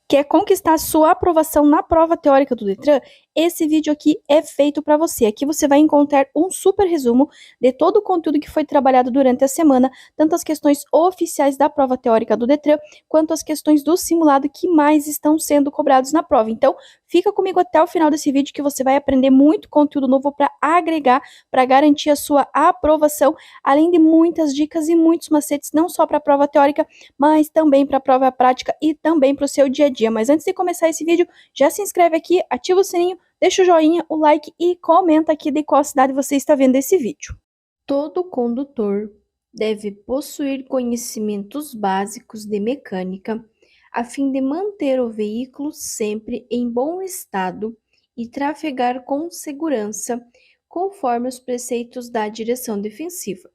Quer conquistar sua aprovação na prova teórica do Detran? Esse vídeo aqui é feito para você. Aqui você vai encontrar um super resumo de todo o conteúdo que foi trabalhado durante a semana, tanto as questões oficiais da prova teórica do Detran, quanto as questões do simulado que mais estão sendo cobrados na prova. Então, fica comigo até o final desse vídeo que você vai aprender muito conteúdo novo para agregar, para garantir a sua aprovação, além de muitas dicas e muitos macetes, não só para a prova teórica, mas também para a prova prática e também para o seu dia a dia. Mas antes de começar esse vídeo, já se inscreve aqui, ativa o sininho, deixa o joinha, o like e comenta aqui de qual cidade você está vendo esse vídeo. Todo condutor deve possuir conhecimentos básicos de mecânica a fim de manter o veículo sempre em bom estado e trafegar com segurança, conforme os preceitos da direção defensiva.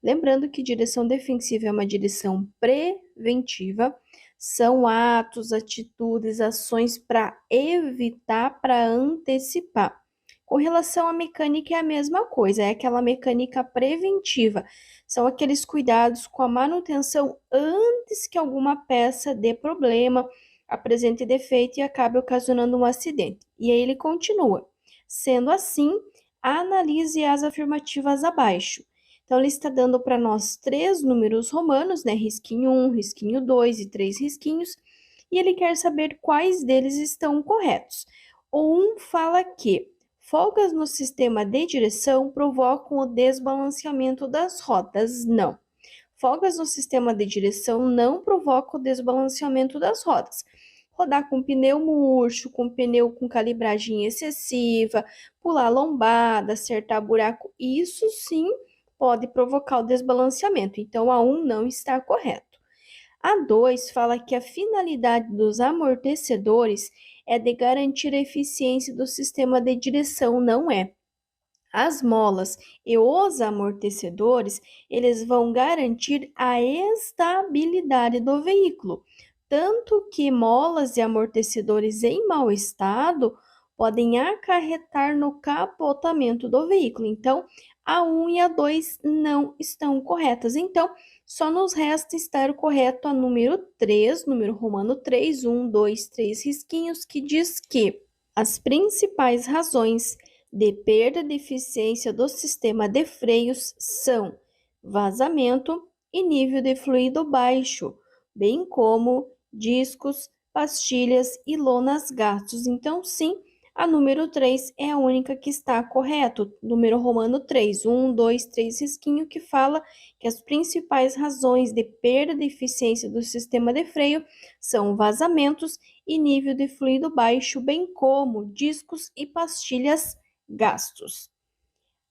Lembrando que direção defensiva é uma direção preventiva, são atos, atitudes, ações para evitar, para antecipar. Com relação à mecânica, é a mesma coisa, é aquela mecânica preventiva. São aqueles cuidados com a manutenção antes que alguma peça dê problema, apresente defeito e acabe ocasionando um acidente. E aí ele continua. Sendo assim, analise as afirmativas abaixo. Então, ele está dando para nós 3 números romanos, né? Risquinho 1, risquinho 2 e 3 risquinhos. E ele quer saber quais deles estão corretos. O 1 fala que folgas no sistema de direção provocam o desbalanceamento das rodas. Não. Folgas no sistema de direção não provocam o desbalanceamento das rodas. Rodar com pneu murcho, com pneu com calibragem excessiva, pular lombada, acertar buraco, isso sim pode provocar o desbalanceamento. Então, a 1 não está correto. A 2 fala que a finalidade dos amortecedores é de garantir a eficiência do sistema de direção, não é. As molas e os amortecedores, eles vão garantir a estabilidade do veículo, tanto que molas e amortecedores em mau estado podem acarretar no capotamento do veículo. Então, a 1 e a 2 não estão corretas. Então, só nos resta estar o correto a número 3, número romano 3, 1, 2, 3 risquinhos, que diz que as principais razões de perda de eficiência do sistema de freios são vazamento e nível de fluido baixo, bem como discos, pastilhas e lonas gastos. Então, sim, a número 3 é a única que está correta. Número romano 3, 1, 2, 3 risquinho, que fala que as principais razões de perda de eficiência do sistema de freio são vazamentos e nível de fluido baixo, bem como discos e pastilhas gastos.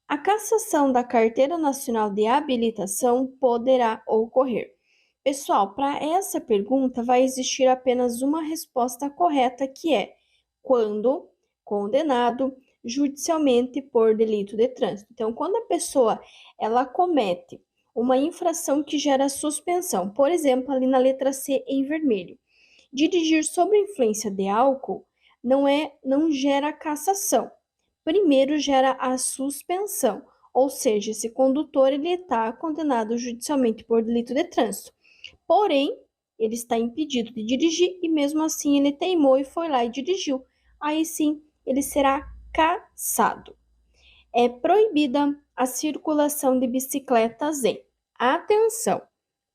A cassação da Carteira Nacional de Habilitação poderá ocorrer. Pessoal, para essa pergunta vai existir apenas uma resposta correta, que é quando condenado judicialmente por delito de trânsito. Então, quando a pessoa ela comete uma infração que gera suspensão, por exemplo, ali na letra C em vermelho, dirigir sob influência de álcool não gera cassação. Primeiro gera a suspensão, ou seja, esse condutor ele está condenado judicialmente por delito de trânsito. Porém, ele está impedido de dirigir e mesmo assim ele teimou e foi lá e dirigiu. Aí sim, ele será cassado. É proibida a circulação de bicicletas em. Atenção,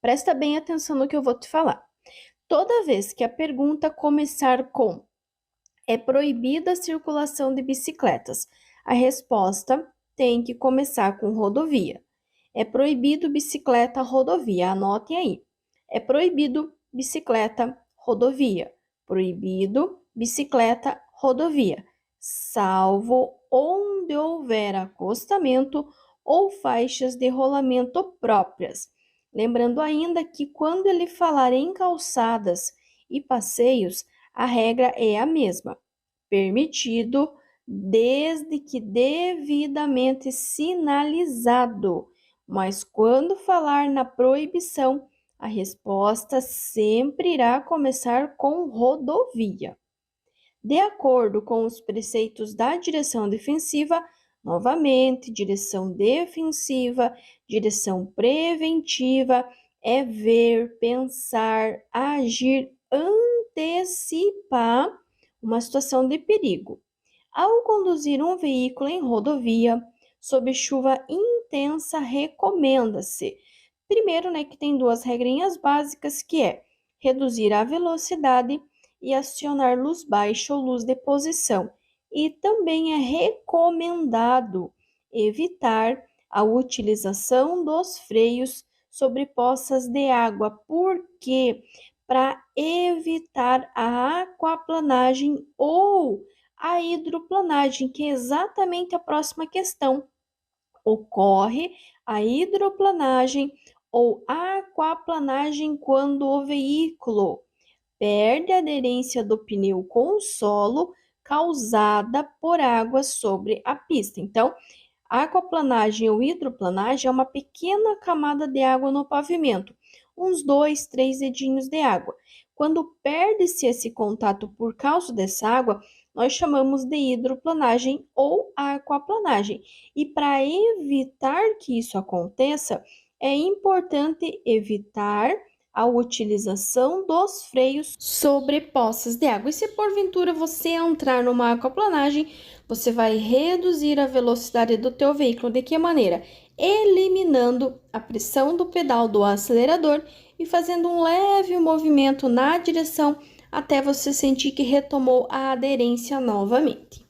presta bem atenção no que eu vou te falar. Toda vez que a pergunta começar com é proibida a circulação de bicicletas, a resposta tem que começar com rodovia. É proibido bicicleta rodovia, anotem aí. É proibido bicicleta rodovia. Proibido bicicleta rodovia, salvo onde houver acostamento ou faixas de rolamento próprias. Lembrando ainda que quando ele falar em calçadas e passeios, a regra é a mesma. Permitido desde que devidamente sinalizado. Mas quando falar na proibição, a resposta sempre irá começar com rodovia. De acordo com os preceitos da direção defensiva, novamente, direção defensiva, direção preventiva é ver, pensar, agir antecipar uma situação de perigo. Ao conduzir um veículo em rodovia, sob chuva intensa, recomenda-se. Primeiro, que tem duas regrinhas básicas, que é reduzir a velocidade e acionar luz baixa ou luz de posição. E também é recomendado evitar a utilização dos freios sobre poças de água, porque para evitar a aquaplanagem ou a hidroplanagem, que é exatamente a próxima questão. Ocorre a hidroplanagem ou aquaplanagem quando o veículo perde a aderência do pneu com o solo causada por água sobre a pista. Então, a aquaplanagem ou hidroplanagem é uma pequena camada de água no pavimento, uns 2, 3 dedinhos de água. Quando perde-se esse contato por causa dessa água, nós chamamos de hidroplanagem ou aquaplanagem. E para evitar que isso aconteça, é importante evitar a utilização dos freios sobre poças de água. E se porventura você entrar numa aquaplanagem, você vai reduzir a velocidade do teu veículo. De que maneira? Eliminando a pressão do pedal do acelerador e fazendo um leve movimento na direção até você sentir que retomou a aderência novamente.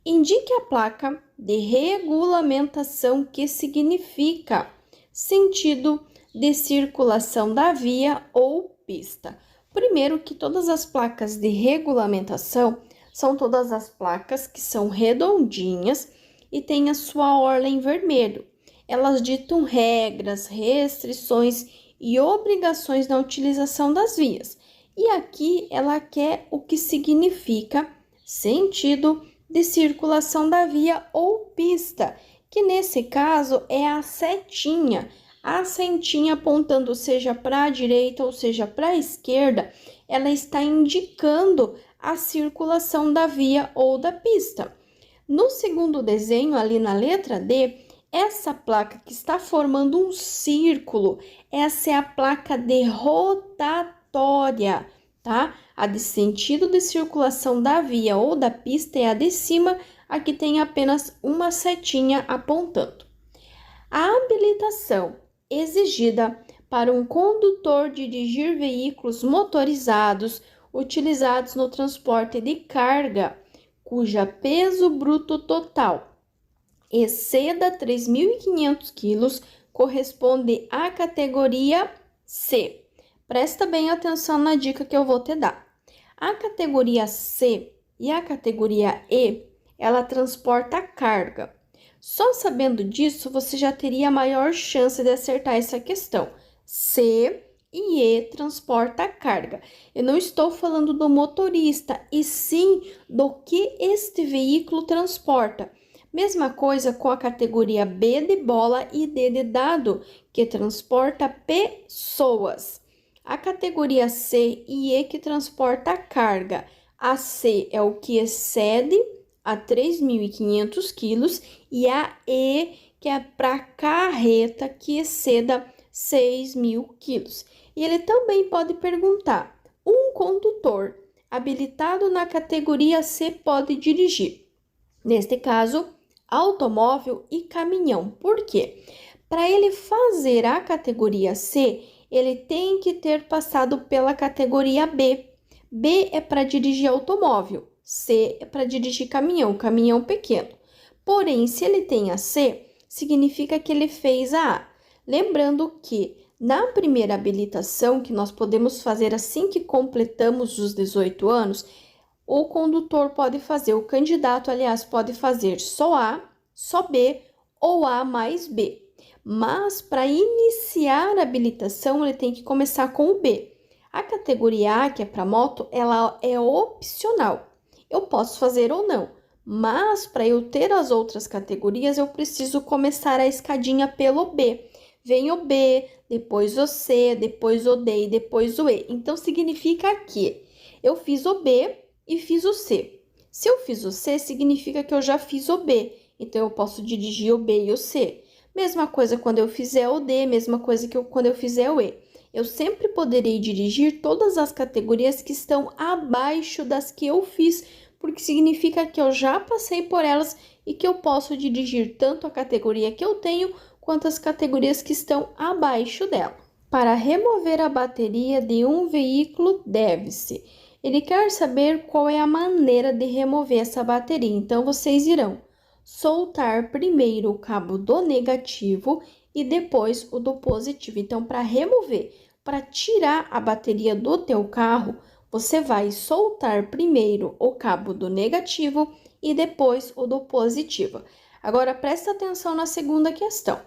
Indique a placa de regulamentação, que significa sentido de circulação da via ou pista. Primeiro, que todas as placas de regulamentação são todas as placas que são redondinhas e têm a sua orla em vermelho. Elas ditam regras, restrições e obrigações na utilização das vias. E aqui ela quer o que significa sentido de circulação da via ou pista, que nesse caso é a setinha apontando seja para a direita ou seja para a esquerda, ela está indicando a circulação da via ou da pista. No segundo desenho, ali na letra D, essa placa que está formando um círculo, essa é a placa de rotatória, tá? A de sentido de circulação da via ou da pista é a de cima, aqui tem apenas uma setinha apontando. A habilitação exigida para um condutor dirigir veículos motorizados utilizados no transporte de carga, cuja peso bruto total exceda 3.500 quilos, corresponde à categoria C. Presta bem atenção na dica que eu vou te dar. A categoria C e a categoria E, ela transporta carga. Só sabendo disso, você já teria maior chance de acertar essa questão. C e E transporta carga. Eu não estou falando do motorista, e sim do que este veículo transporta. Mesma coisa com a categoria B de bola e D de dado, que transporta pessoas. A categoria C e E que transporta carga. A C é o que excede a 3.500 quilos e a E, que é para carreta que exceda 6.000 quilos. E ele também pode perguntar: um condutor habilitado na categoria C pode dirigir? Neste caso, automóvel e caminhão. Por quê? Para ele fazer a categoria C, ele tem que ter passado pela categoria B. B é para dirigir automóvel, C é para dirigir caminhão pequeno. Porém, se ele tem a C, significa que ele fez a A. Lembrando que na primeira habilitação, que nós podemos fazer assim que completamos os 18 anos, o condutor pode fazer, o candidato, aliás, pode fazer só A, só B ou A mais B. Mas para iniciar a habilitação, ele tem que começar com o B. A categoria A, que é para moto, ela é opcional. Eu posso fazer ou não, mas para eu ter as outras categorias, eu preciso começar a escadinha pelo B. Vem o B, depois o C, depois o D e depois o E. Então, significa que eu fiz o B e fiz o C. Se eu fiz o C, significa que eu já fiz o B. Então, eu posso dirigir o B e o C. Mesma coisa quando eu fizer o D, mesma coisa que quando eu fizer o E. Eu sempre poderei dirigir todas as categorias que estão abaixo das que eu fiz, porque significa que eu já passei por elas e que eu posso dirigir tanto a categoria que eu tenho quanto as categorias que estão abaixo dela. Para remover a bateria de um veículo, deve-se. Ele quer saber qual é a maneira de remover essa bateria. Então, vocês irão soltar primeiro o cabo do negativo e depois o do positivo. Então, para remover, para tirar a bateria do teu carro, você vai soltar primeiro o cabo do negativo e depois o do positivo. Agora, presta atenção na segunda questão.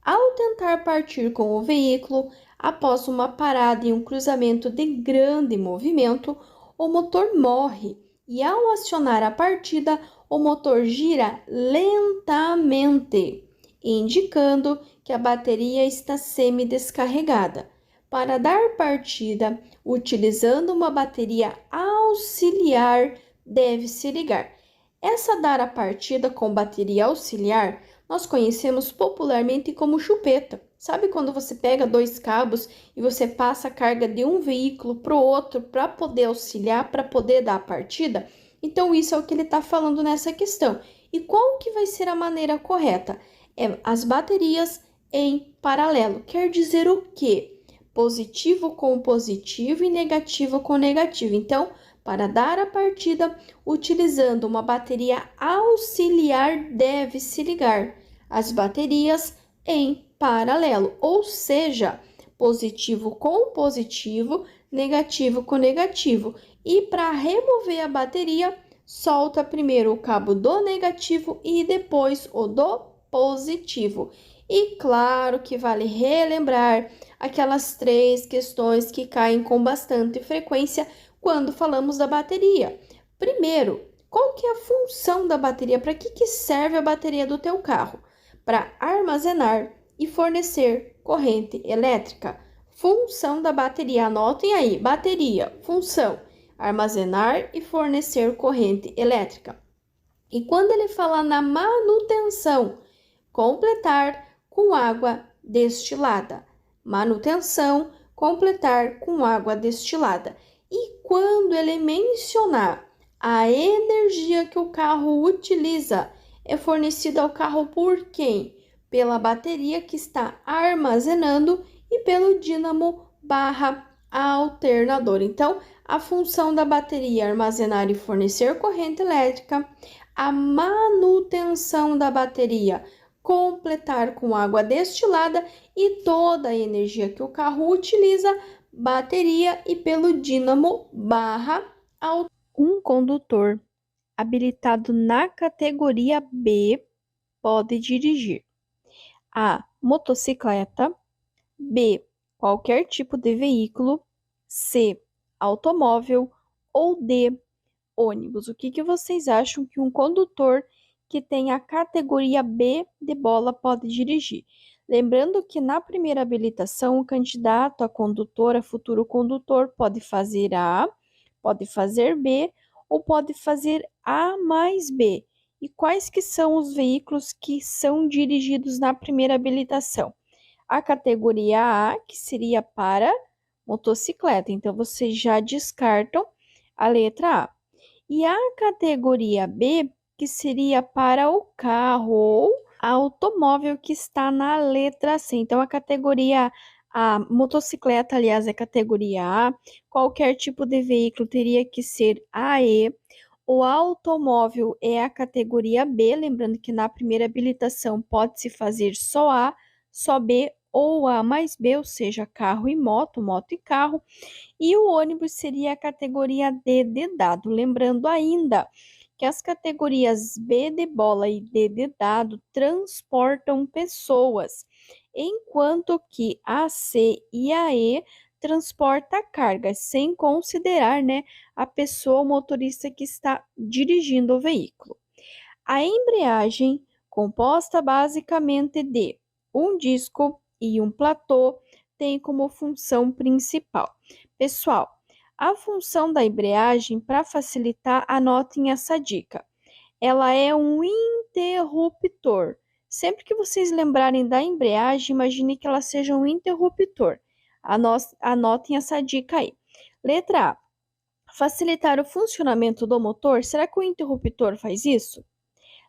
Ao tentar partir com o veículo, após uma parada em um cruzamento de grande movimento, o motor morre e, ao acionar a partida, o motor gira lentamente, indicando que a bateria está semi-descarregada. Para dar partida, utilizando uma bateria auxiliar, deve-se ligar. Essa dar a partida com bateria auxiliar nós conhecemos popularmente como chupeta. Sabe quando você pega dois cabos e você passa a carga de um veículo para o outro para poder auxiliar, para poder dar a partida? Então, isso é o que ele está falando nessa questão. E qual que vai ser a maneira correta? É as baterias em paralelo. Quer dizer o quê? Positivo com positivo e negativo com negativo. Então, para dar a partida, utilizando uma bateria auxiliar, deve-se ligar as baterias em paralelo, ou seja, positivo com positivo, negativo com negativo. E para remover a bateria, solta primeiro o cabo do negativo e depois o do positivo. E claro que vale relembrar aquelas 3 questões que caem com bastante frequência quando falamos da bateria. Primeiro, qual que é a função da bateria? Para que serve a bateria do teu carro? Para armazenar e fornecer corrente elétrica. Função da bateria, anotem aí, bateria, função, armazenar e fornecer corrente elétrica. E quando ele fala na manutenção, completar com água destilada. Manutenção, completar com água destilada. E quando ele mencionar a energia que o carro utiliza, é fornecida ao carro por quem? Pela bateria que está armazenando e pelo dínamo barra alternador. Então, a função da bateria é armazenar e fornecer corrente elétrica, a manutenção da bateria, completar com água destilada e toda a energia que o carro utiliza, bateria e pelo dínamo barra alternador. Um condutor habilitado na categoria B pode dirigir A. Motocicleta, B. Qualquer tipo de veículo, C. Automóvel ou D. Ônibus. O que vocês acham que um condutor que tem a categoria B de bola pode dirigir? Lembrando que na primeira habilitação, o candidato a condutor, a futuro condutor, pode fazer A, pode fazer B ou pode fazer A mais B. E quais que são os veículos que são dirigidos na primeira habilitação? A categoria A, que seria para motocicleta. Então, vocês já descartam a letra A. E a categoria B, que seria para o carro ou automóvel, que está na letra C. Então, a motocicleta, aliás, é categoria A, qualquer tipo de veículo teria que ser AE. O automóvel é a categoria B, lembrando que na primeira habilitação pode-se fazer só A, só B ou A mais B, ou seja, carro e moto, moto e carro. E o ônibus seria a categoria D de dado. Lembrando ainda que as categorias B de bola e D de dado transportam pessoas, enquanto que a C e a E transporta cargas, sem considerar, a pessoa, o motorista que está dirigindo o veículo. A embreagem, composta basicamente de um disco e um platô, tem como função principal. Pessoal, a função da embreagem, para facilitar, anotem essa dica. Ela é um interruptor. Sempre que vocês lembrarem da embreagem, imagine que ela seja um interruptor. Anotem essa dica aí. Letra A. Facilitar o funcionamento do motor. Será que o interruptor faz isso?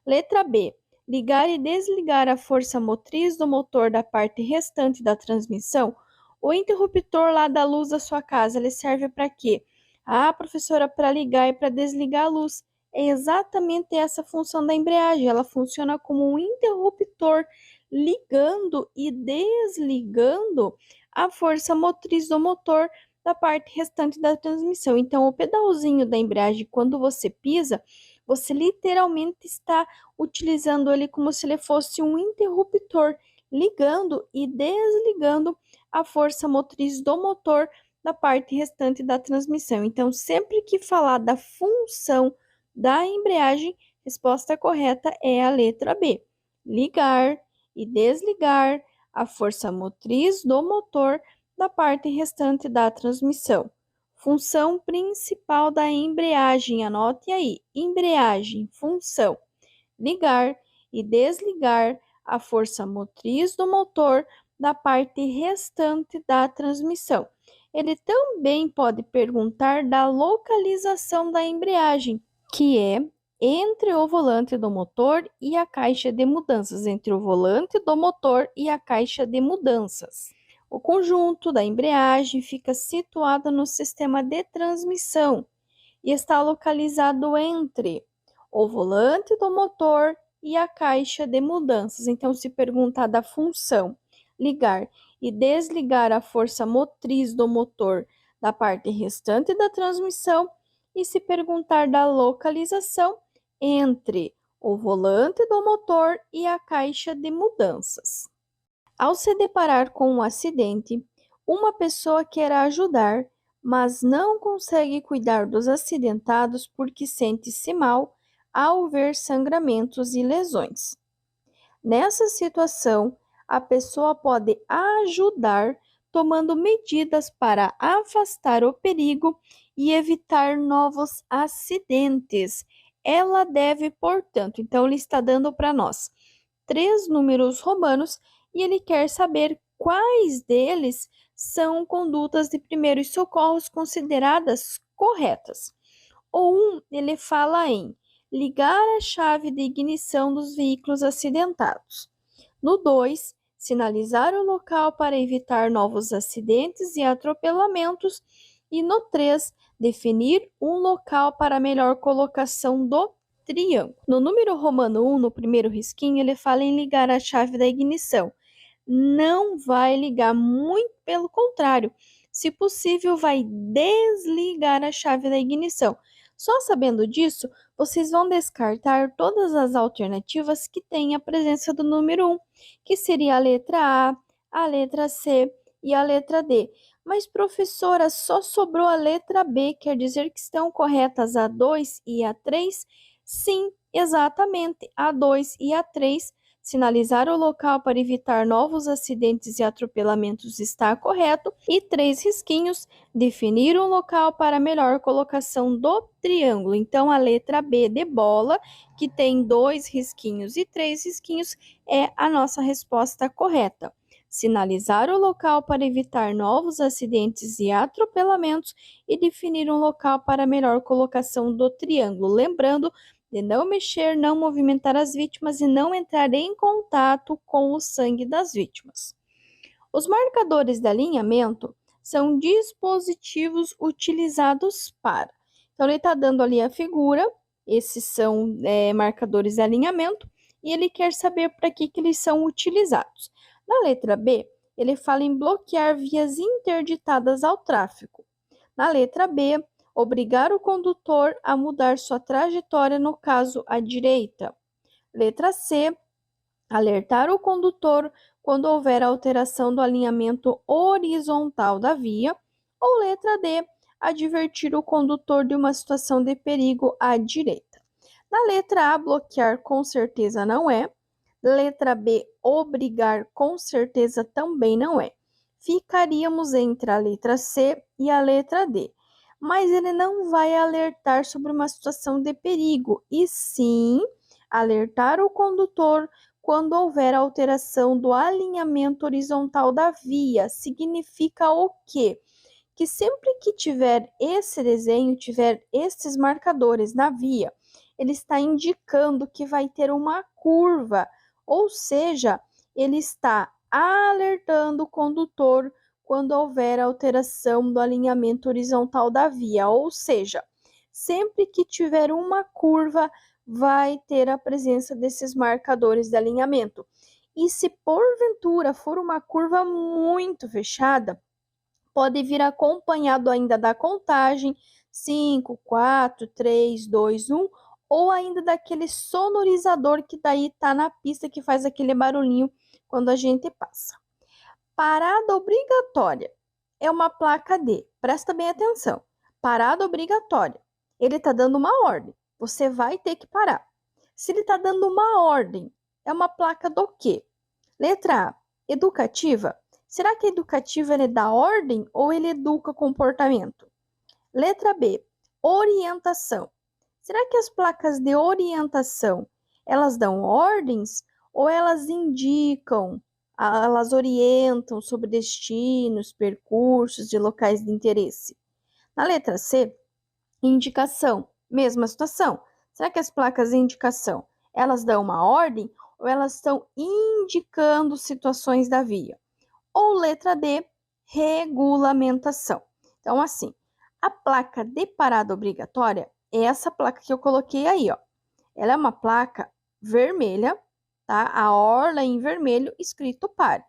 Letra B. Ligar e desligar a força motriz do motor da parte restante da transmissão. O interruptor lá da luz da sua casa, ele serve para quê? Ah, professora, para ligar e para desligar a luz. É exatamente essa a função da embreagem. Ela funciona como um interruptor, ligando e desligando a força motriz do motor da parte restante da transmissão. Então, o pedalzinho da embreagem, quando você pisa, você literalmente está utilizando ele como se ele fosse um interruptor, ligando e desligando a força motriz do motor da parte restante da transmissão. Então, sempre que falar da função da embreagem, resposta correta é a letra B. Ligar e desligar a força motriz do motor da parte restante da transmissão. Função principal da embreagem, anote aí. Embreagem, função: ligar e desligar a força motriz do motor da parte restante da transmissão. Ele também pode perguntar da localização da embreagem, que é entre o volante do motor e a caixa de mudanças, entre o volante do motor e a caixa de mudanças. O conjunto da embreagem fica situado no sistema de transmissão e está localizado entre o volante do motor e a caixa de mudanças. Então, se perguntar da função ligar e desligar a força motriz do motor da parte restante da transmissão, e se perguntar da localização entre o volante do motor e a caixa de mudanças. Ao se deparar com um acidente, uma pessoa quer ajudar, mas não consegue cuidar dos acidentados porque sente-se mal ao ver sangramentos e lesões. Nessa situação, a pessoa pode ajudar tomando medidas para afastar o perigo e evitar novos acidentes. Ela deve, portanto, então ele está dando para nós 3 números romanos e ele quer saber quais deles são condutas de primeiros socorros consideradas corretas. O 1, ele fala em ligar a chave de ignição dos veículos acidentados. No 2, sinalizar o local para evitar novos acidentes e atropelamentos. E no 3, definir um local para a melhor colocação do triângulo. No número romano 1, no primeiro risquinho, ele fala em ligar a chave da ignição. Não vai ligar, muito pelo contrário. Se possível, vai desligar a chave da ignição. Só sabendo disso, vocês vão descartar todas as alternativas que têm a presença do número 1, que seria a letra a letra C e a letra D. Mas, professora, só sobrou a letra B, quer dizer que estão corretas a 2 e a 3? Sim, exatamente, a 2 e a 3. Sinalizar o local para evitar novos acidentes e atropelamentos está correto. E 3 risquinhos, definir um local para melhor colocação do triângulo. Então, a letra B de bola, que tem 2 risquinhos e 3 risquinhos, é a nossa resposta correta. Sinalizar o local para evitar novos acidentes e atropelamentos e definir um local para melhor colocação do triângulo. Lembrando de não mexer, não movimentar as vítimas e não entrar em contato com o sangue das vítimas. Os marcadores de alinhamento são dispositivos utilizados para. Então, ele está dando ali a figura, esses são marcadores de alinhamento, e ele quer saber para que eles são utilizados. Na letra B, ele fala em bloquear vias interditadas ao tráfego. Na letra B, obrigar o condutor a mudar sua trajetória, no caso, à direita. Letra C, alertar o condutor quando houver alteração do alinhamento horizontal da via. Ou letra D, advertir o condutor de uma situação de perigo à direita. Na letra A, bloquear com certeza não é. Letra B, obrigar com certeza também não é. Ficaríamos entre a letra C e a letra D. Mas ele não vai alertar sobre uma situação de perigo, e sim alertar o condutor quando houver alteração do alinhamento horizontal da via. Significa o quê? Que sempre que tiver esse desenho, tiver esses marcadores na via, ele está indicando que vai ter uma curva, ou seja, ele está alertando o condutor quando houver alteração do alinhamento horizontal da via, ou seja, sempre que tiver uma curva, vai ter a presença desses marcadores de alinhamento. E se porventura for uma curva muito fechada, pode vir acompanhado ainda da contagem 5, 4, 3, 2, 1, ou ainda daquele sonorizador que daí tá na pista que faz aquele barulhinho quando a gente passa. Parada obrigatória é uma placa de, presta bem atenção, parada obrigatória. Ele está dando uma ordem, você vai ter que parar. Se ele está dando uma ordem, é uma placa do quê? Letra A, educativa. Será que educativa ele dá ordem ou ele educa comportamento? Letra B, orientação. Será que as placas de orientação, elas dão ordens ou elas indicam, elas orientam sobre destinos, percursos de locais de interesse? Na letra C, indicação, mesma situação. Será que as placas de indicação, elas dão uma ordem ou elas estão indicando situações da via? Ou letra D, regulamentação. Então, assim, a placa de parada obrigatória é essa placa que eu coloquei aí, ó. Ela é uma placa vermelha, tá? A orla em vermelho, escrito pare.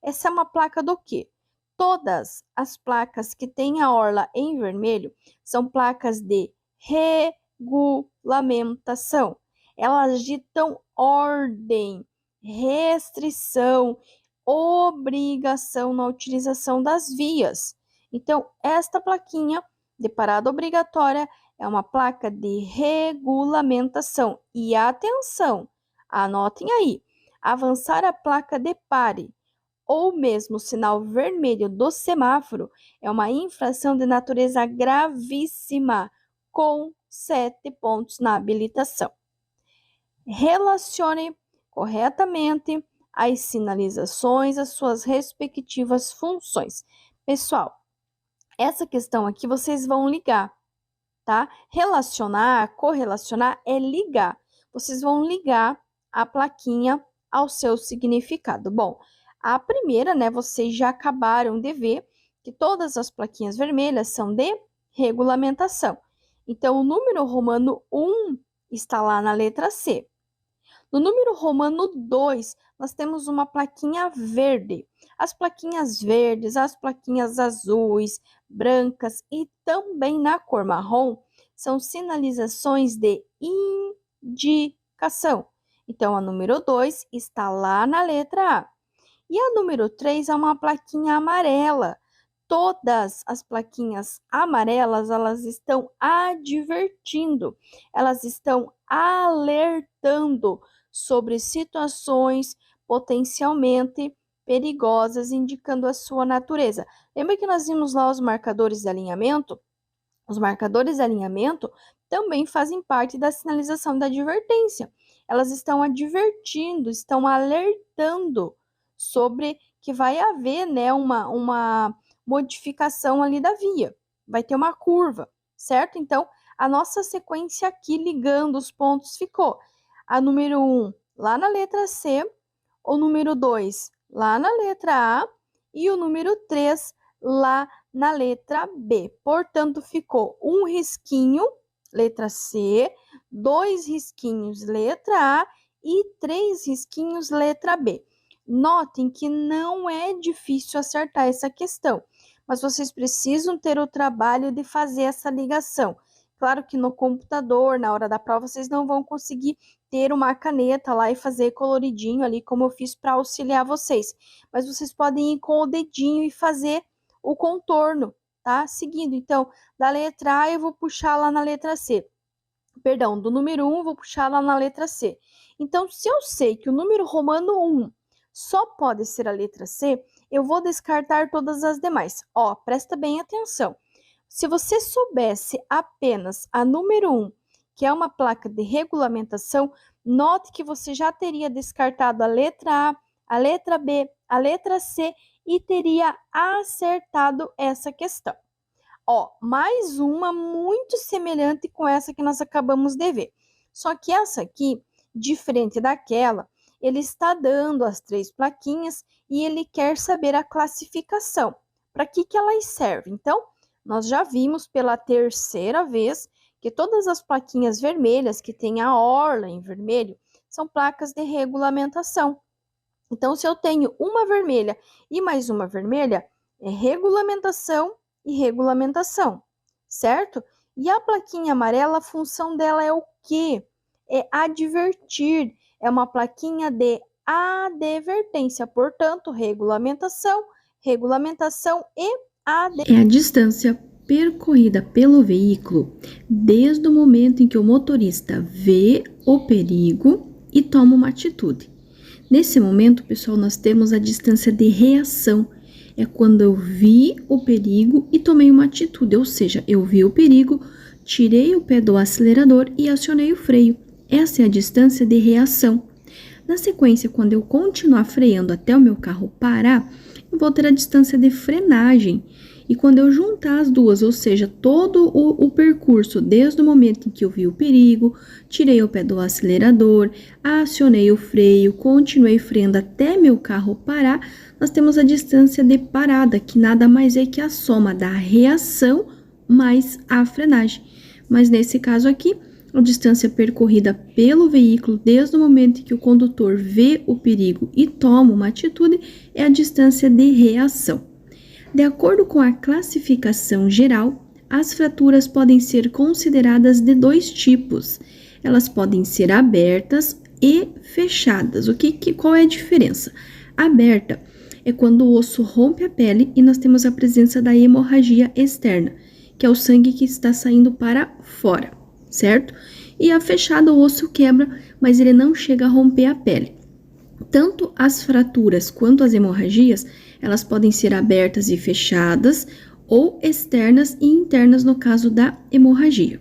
Essa é uma placa do quê? Todas as placas que têm a orla em vermelho são placas de regulamentação. Elas ditam ordem, restrição, obrigação na utilização das vias. Então, esta plaquinha de parada obrigatória é uma placa de regulamentação. E atenção, anotem aí, avançar a placa de pare ou mesmo o sinal vermelho do semáforo é uma infração de natureza gravíssima, com 7 pontos na habilitação. Relacione corretamente as sinalizações às suas respectivas funções. Pessoal, essa questão aqui vocês vão ligar, tá? Relacionar, correlacionar é ligar. Vocês vão ligar a plaquinha ao seu significado. Bom, a primeira, né, vocês já acabaram de ver que todas as plaquinhas vermelhas são de regulamentação. Então, o número romano 1 está lá na letra C. No número romano 2, nós temos uma plaquinha verde. As plaquinhas verdes, as plaquinhas azuis, brancas e também na cor marrom são sinalizações de indicação. Então, a número 2 está lá na letra A. E a número 3 é uma plaquinha amarela. Todas as plaquinhas amarelas, elas estão advertindo, elas estão alertando sobre situações potencialmente perigosas, indicando a sua natureza. Lembra que nós vimos lá os marcadores de alinhamento? Os marcadores de alinhamento também fazem parte da sinalização da advertência. Elas estão advertindo, estão alertando sobre que vai haver, né, uma modificação ali da via. Vai ter uma curva, certo? Então, a nossa sequência aqui ligando os pontos ficou a número 1 lá na letra C, o número 2 lá na letra A e o número 3 lá na letra B. Portanto, ficou um risquinho, letra C, 2 risquinhos, letra A e 3 risquinhos, letra B. Notem que não é difícil acertar essa questão, mas vocês precisam ter o trabalho de fazer essa ligação. Claro que no computador, na hora da prova, vocês não vão conseguir ter uma caneta lá e fazer coloridinho ali, como eu fiz para auxiliar vocês. Mas vocês podem ir com o dedinho e fazer o contorno, tá? Seguindo, então, da letra A eu vou puxar lá na letra C. Perdão, do número 1 eu vou puxar lá na letra C. Então, se eu sei que o número romano 1 só pode ser a letra C, eu vou descartar todas as demais. Ó, presta bem atenção. Se você soubesse apenas a número 1 que é uma placa de regulamentação, note que você já teria descartado a letra A, a letra B, a letra C e teria acertado essa questão. Ó, mais uma muito semelhante com essa que nós acabamos de ver. Só que essa aqui, diferente daquela, ele está dando as 3 plaquinhas e ele quer saber a classificação. Para que elas servem? Então, nós já vimos pela terceira vez que todas as plaquinhas vermelhas que tem a orla em vermelho são placas de regulamentação. Então, se eu tenho uma vermelha e mais uma vermelha, é regulamentação e regulamentação, certo? E a plaquinha amarela, a função dela é o quê? É advertir, é uma plaquinha de advertência, portanto, regulamentação, regulamentação e advertência. É a distância percorrida pelo veículo desde o momento em que o motorista vê o perigo e toma uma atitude. Nesse momento, pessoal, nós temos a distância de reação. É quando eu vi o perigo e tomei uma atitude, ou seja, eu vi o perigo, tirei o pé do acelerador e acionei o freio. Essa é a distância de reação. Na sequência, quando eu continuar freando até o meu carro parar, eu vou ter a distância de frenagem. E quando eu juntar as duas, ou seja, todo o percurso, desde o momento em que eu vi o perigo, tirei o pé do acelerador, acionei o freio, continuei freando até meu carro parar, nós temos a distância de parada, que nada mais é que a soma da reação mais a frenagem. Mas nesse caso aqui, a distância percorrida pelo veículo desde o momento em que o condutor vê o perigo e toma uma atitude é a distância de reação. De acordo com a classificação geral, as fraturas podem ser consideradas de 2 tipos. Elas podem ser abertas e fechadas. Qual é a diferença? Aberta é quando o osso rompe a pele e nós temos a presença da hemorragia externa, que é o sangue que está saindo para fora, certo? E a fechada, o osso quebra, mas ele não chega a romper a pele. Tanto as fraturas quanto as hemorragias, elas podem ser abertas e fechadas ou externas e internas no caso da hemorragia.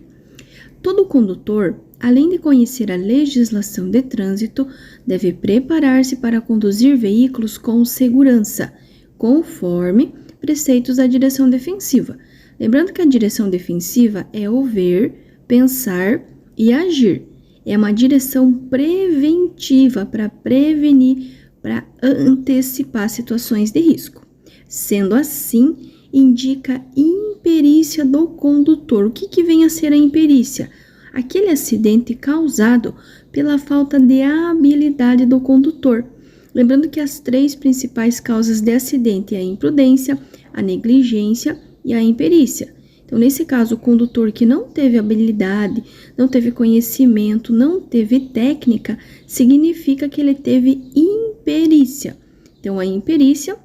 Todo condutor, além de conhecer a legislação de trânsito, deve preparar-se para conduzir veículos com segurança, conforme preceitos da direção defensiva. Lembrando que a direção defensiva é o ver, pensar e agir. É uma direção preventiva para prevenir, para antecipar situações de risco. Sendo assim, indica imperícia do condutor. O que vem a ser a imperícia? Aquele acidente causado pela falta de habilidade do condutor. Lembrando que as 3 principais causas de acidente é a imprudência, a negligência e a imperícia. Então, nesse caso, o condutor que não teve habilidade, não teve conhecimento, não teve técnica, significa que ele teve imperícia. Então, a imperícia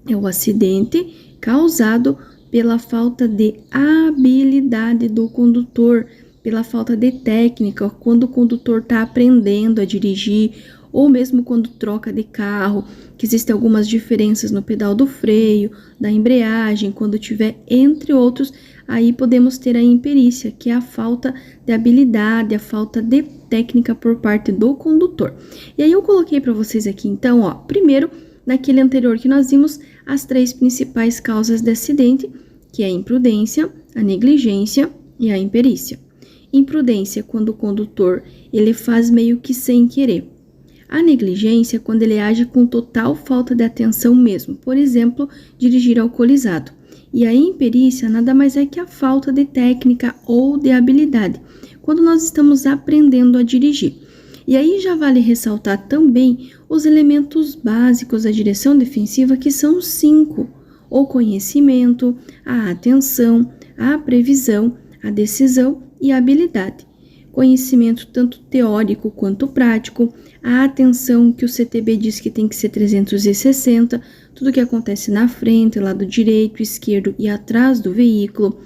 é o acidente causado pela falta de habilidade do condutor, pela falta de técnica, quando o condutor está aprendendo a dirigir, ou mesmo quando troca de carro, que existem algumas diferenças no pedal do freio, da embreagem, quando tiver, entre outros, aí podemos ter a imperícia, que é a falta de habilidade, a falta de técnica por parte do condutor. E aí eu coloquei para vocês aqui, então, ó, primeiro, naquele anterior que nós vimos, as 3 principais causas de acidente, que é a imprudência, a negligência e a imperícia. Imprudência, quando o condutor, ele faz meio que sem querer. A negligência é quando ele age com total falta de atenção mesmo, por exemplo, dirigir alcoolizado. E a imperícia nada mais é que a falta de técnica ou de habilidade, quando nós estamos aprendendo a dirigir. E aí já vale ressaltar também os elementos básicos da direção defensiva, que são 5: o conhecimento, a atenção, a previsão, a decisão e a habilidade. Conhecimento tanto teórico quanto prático, a atenção, que o CTB diz que tem que ser 360, tudo que acontece na frente, lado direito, esquerdo e atrás do veículo.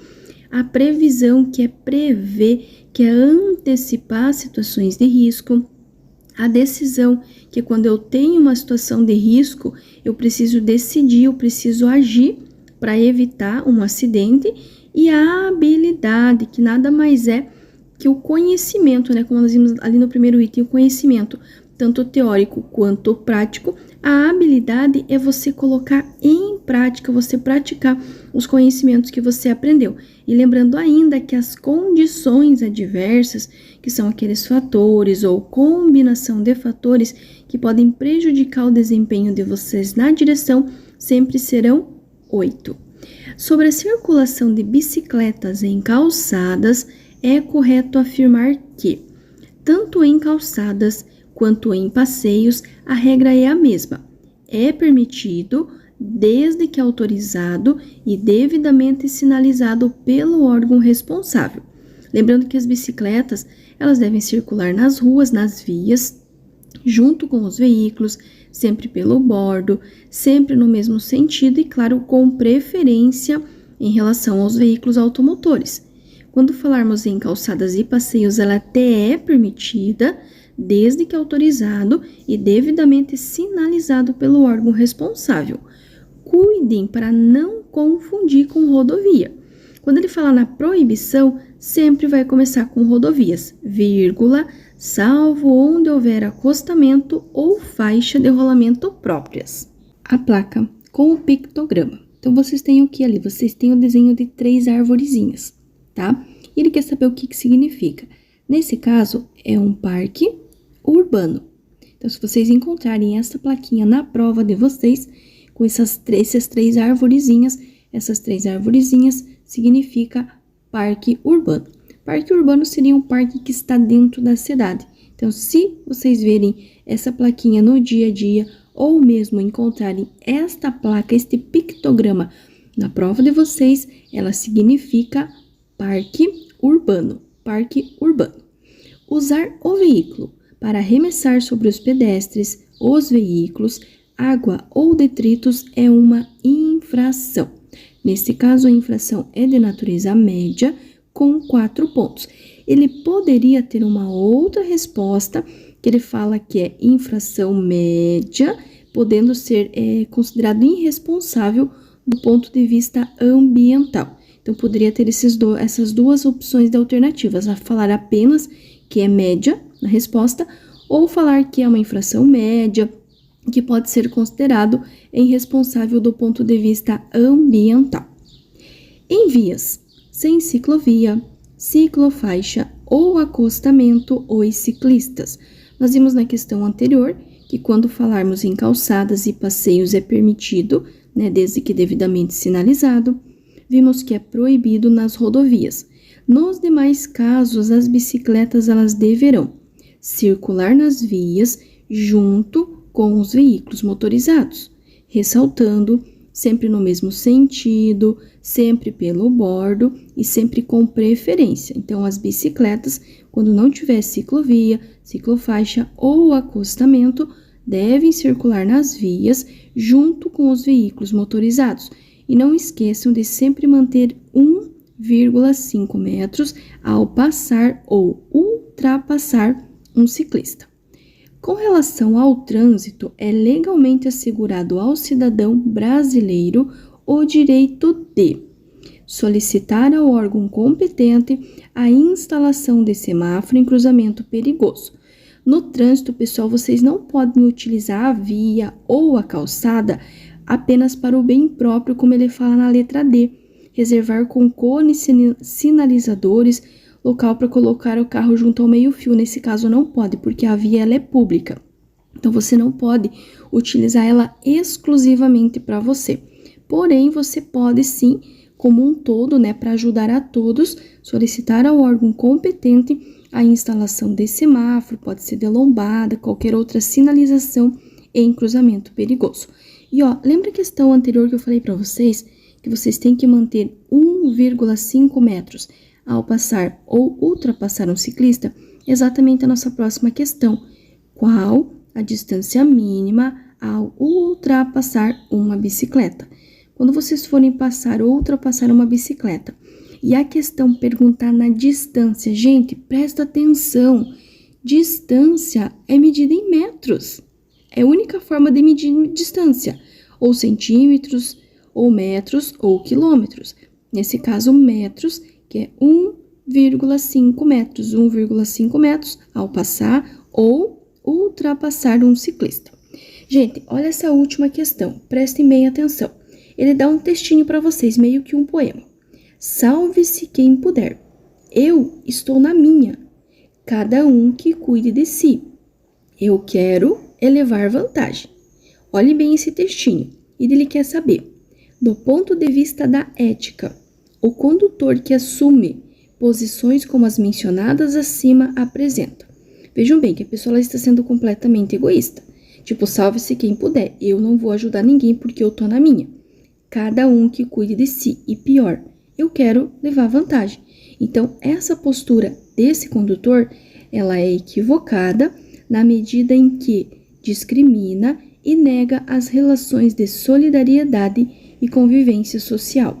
A previsão, que é prever, que é antecipar situações de risco. A decisão, que é quando eu tenho uma situação de risco, eu preciso decidir, eu preciso agir para evitar um acidente. E a habilidade, que nada mais é que o conhecimento, né, como nós vimos ali no primeiro item, o conhecimento, tanto teórico quanto prático, a habilidade é você colocar em prática, você praticar os conhecimentos que você aprendeu. E lembrando ainda que as condições adversas, que são aqueles fatores ou combinação de fatores que podem prejudicar o desempenho de vocês na direção, sempre serão 8. Sobre a circulação de bicicletas em calçadas, é correto afirmar que, tanto em calçadas quanto em passeios, a regra é a mesma. É permitido, desde que autorizado e devidamente sinalizado pelo órgão responsável. Lembrando que as bicicletas, elas devem circular nas ruas, nas vias, junto com os veículos, sempre pelo bordo, sempre no mesmo sentido e, claro, com preferência em relação aos veículos automotores. Quando falarmos em calçadas e passeios, ela até é permitida, desde que autorizado e devidamente sinalizado pelo órgão responsável. Cuidem para não confundir com rodovia. Quando ele fala na proibição, sempre vai começar com rodovias, vírgula, salvo onde houver acostamento ou faixa de rolamento próprias. A placa com o pictograma. Então, vocês têm o que ali? Vocês têm o desenho de 3 arvorezinhas, tá? E ele quer saber o que significa. Nesse caso, é um parque urbano. Então, se vocês encontrarem essa plaquinha na prova de vocês, com essas três arvorezinhas, essas 3 arvorezinhas significa parque urbano. Parque urbano seria um parque que está dentro da cidade. Então, se vocês verem essa plaquinha no dia a dia, ou mesmo encontrarem esta placa, este pictograma na prova de vocês, ela significa parque urbano. Parque urbano. Usar o veículo para arremessar sobre os pedestres, os veículos, água ou detritos é uma infração. Nesse caso, a infração é de natureza média, com 4 pontos. Ele poderia ter uma outra resposta, que ele fala que é infração média, podendo ser considerado irresponsável do ponto de vista ambiental. Então, poderia ter essas duas opções de alternativas, a falar apenas que é média na resposta, ou falar que é uma infração média, que pode ser considerado irresponsável do ponto de vista ambiental. Em vias sem ciclovia, ciclofaixa ou acostamento, os ciclistas. Nós vimos na questão anterior que quando falarmos em calçadas e passeios é permitido, né, desde que devidamente sinalizado. Vimos que é proibido nas rodovias. Nos demais casos, as bicicletas elas deverão circular nas vias junto com os veículos motorizados, ressaltando sempre no mesmo sentido, sempre pelo bordo e sempre com preferência. Então, as bicicletas, quando não tiver ciclovia, ciclofaixa ou acostamento, devem circular nas vias junto com os veículos motorizados. E não esqueçam de sempre manter 1,5 metros ao passar ou ultrapassar um ciclista. Com relação ao trânsito, é legalmente assegurado ao cidadão brasileiro o direito de solicitar ao órgão competente a instalação de semáforo em cruzamento perigoso. No trânsito, pessoal, vocês não podem utilizar a via ou a calçada apenas para o bem próprio, como ele fala na letra D. Reservar com cones sinalizadores local para colocar o carro junto ao meio-fio. Nesse caso não pode, porque a via ela é pública. Então, você não pode utilizar ela exclusivamente para você. Porém, você pode sim, como um todo, né, para ajudar a todos, solicitar ao órgão competente a instalação de semáforo, pode ser de lombada, qualquer outra sinalização em cruzamento perigoso. E ó, lembra a questão anterior que eu falei para vocês? Que vocês têm que manter 1,5 metros ao passar ou ultrapassar um ciclista? Exatamente a nossa próxima questão. Qual a distância mínima ao ultrapassar uma bicicleta? Quando vocês forem passar ou ultrapassar uma bicicleta, e a questão perguntar na distância, gente, presta atenção, distância é medida em metros. É a única forma de medir distância, ou centímetros, ou metros, ou quilômetros. Nesse caso, metros, que é 1,5 metros, 1,5 metros ao passar ou ultrapassar um ciclista. Gente, olha essa última questão, prestem bem atenção. Ele dá um textinho para vocês, meio que um poema. Salve-se quem puder, eu estou na minha, cada um que cuide de si. Eu quero elevar vantagem. Olhe bem esse textinho, e ele quer saber, do ponto de vista da ética, o condutor que assume posições como as mencionadas acima apresenta. Vejam bem que a pessoa está sendo completamente egoísta. Tipo, salve-se quem puder, eu não vou ajudar ninguém porque eu tô na minha. Cada um que cuide de si. E pior, eu quero levar vantagem. Então, essa postura desse condutor, ela é equivocada na medida em que discrimina e nega as relações de solidariedade e convivência social.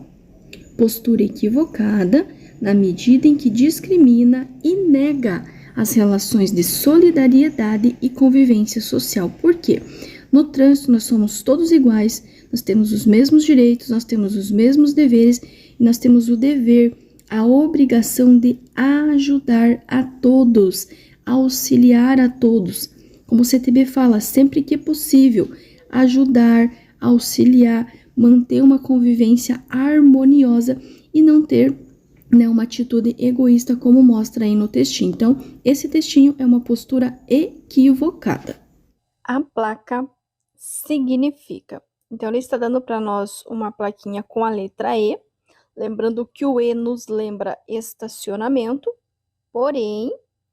Postura equivocada na medida em que discrimina e nega as relações de solidariedade e convivência social. Por quê? No trânsito nós somos todos iguais, nós temos os mesmos direitos, nós temos os mesmos deveres e nós temos o dever, a obrigação de ajudar a todos, auxiliar a todos. Como o CTB fala, sempre que possível, ajudar, auxiliar, manter uma convivência harmoniosa e não ter uma atitude egoísta como mostra aí no textinho. Então, esse textinho é uma postura equivocada. A placa significa. Então, ele está dando para nós uma plaquinha com a letra E, lembrando que o E nos lembra estacionamento, porém,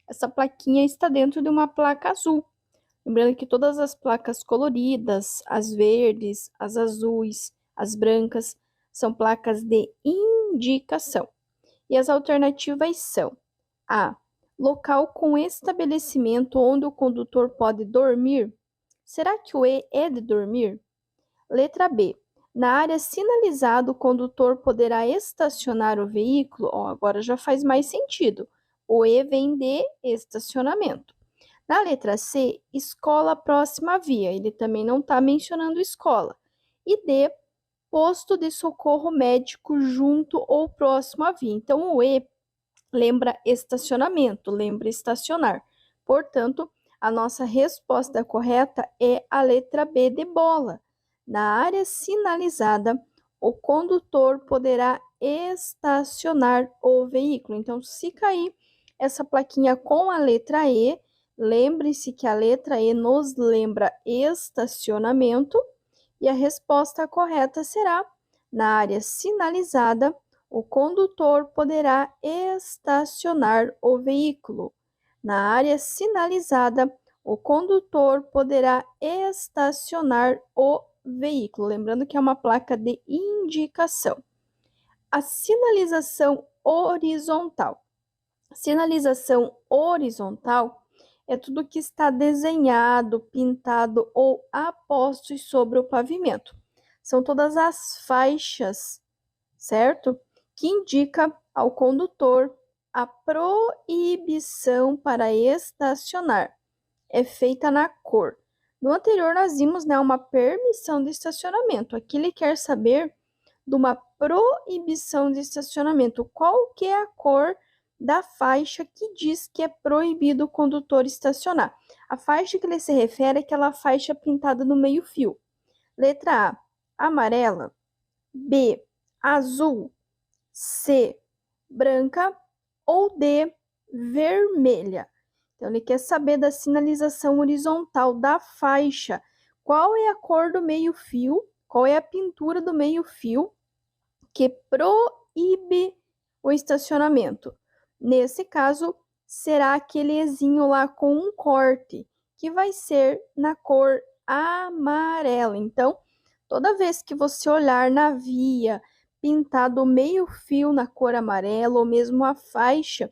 essa plaquinha está dentro de uma placa azul. Lembrando que todas as placas coloridas, as verdes, as azuis, as brancas, são placas de indicação. E as alternativas são: A. Local com estabelecimento onde o condutor pode dormir. Será que o E é de dormir? Letra B. Na área sinalizada, o condutor poderá estacionar o veículo. Agora já faz mais sentido. O E vem de estacionamento. Na letra C, escola próxima à via. Ele também não está mencionando escola. E D, posto de socorro médico junto ou próximo à via. Então, o E lembra estacionamento, lembra estacionar. Portanto, a nossa resposta correta é a letra B de bola. Na área sinalizada, o condutor poderá estacionar o veículo. Então, se cair essa plaquinha com a letra E, lembre-se que a letra E nos lembra estacionamento e a resposta correta será: na área sinalizada, o condutor poderá estacionar o veículo. Na área sinalizada, o condutor poderá estacionar o veículo. Lembrando que é uma placa de indicação. A sinalização horizontal. Sinalização horizontal é tudo que está desenhado, pintado ou a postos sobre o pavimento. São todas as faixas, certo? Que indica ao condutor a proibição para estacionar. É feita na cor. No anterior, nós vimos uma permissão de estacionamento. Aqui ele quer saber de uma proibição de estacionamento. Qual que é a cor da faixa que diz que é proibido o condutor estacionar? A faixa que ele se refere é aquela faixa pintada no meio-fio. Letra A, amarela. B, azul. C, branca. Ou D, vermelha. Então, ele quer saber da sinalização horizontal da faixa. Qual é a cor do meio-fio? Qual é a pintura do meio-fio que proíbe o estacionamento? Nesse caso, será aquele Ezinho lá com um corte, que vai ser na cor amarela. Então, toda vez que você olhar na via pintado meio-fio na cor amarela, ou mesmo a faixa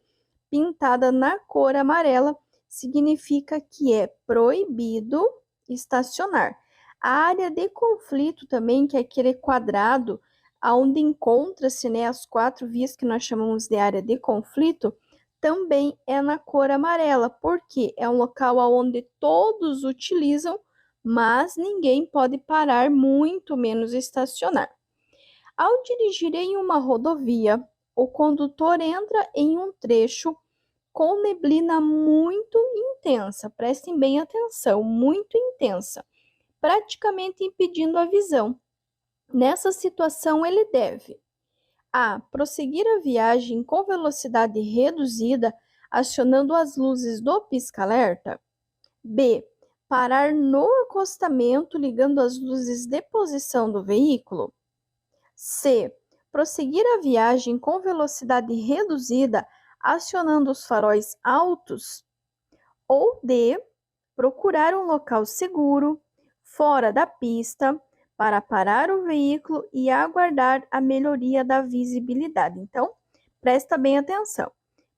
pintada na cor amarela, significa que é proibido estacionar. A área de conflito também, que é aquele quadrado onde encontra-se as 4 vias que nós chamamos de área de conflito, também é na cor amarela, porque é um local onde todos utilizam, mas ninguém pode parar, muito menos estacionar. Ao dirigir em uma rodovia O condutor entra em um trecho com neblina muito intensa, prestem bem atenção, muito intensa, praticamente impedindo a visão. Nessa situação, ele deve: A. Prosseguir a viagem com velocidade reduzida, acionando as luzes do pisca-alerta. B. Parar no acostamento, ligando as luzes de posição do veículo. C. Prosseguir a viagem com velocidade reduzida, acionando os faróis altos. Ou D. Procurar um local seguro, fora da pista, para parar o veículo e aguardar a melhoria da visibilidade. Então, presta bem atenção.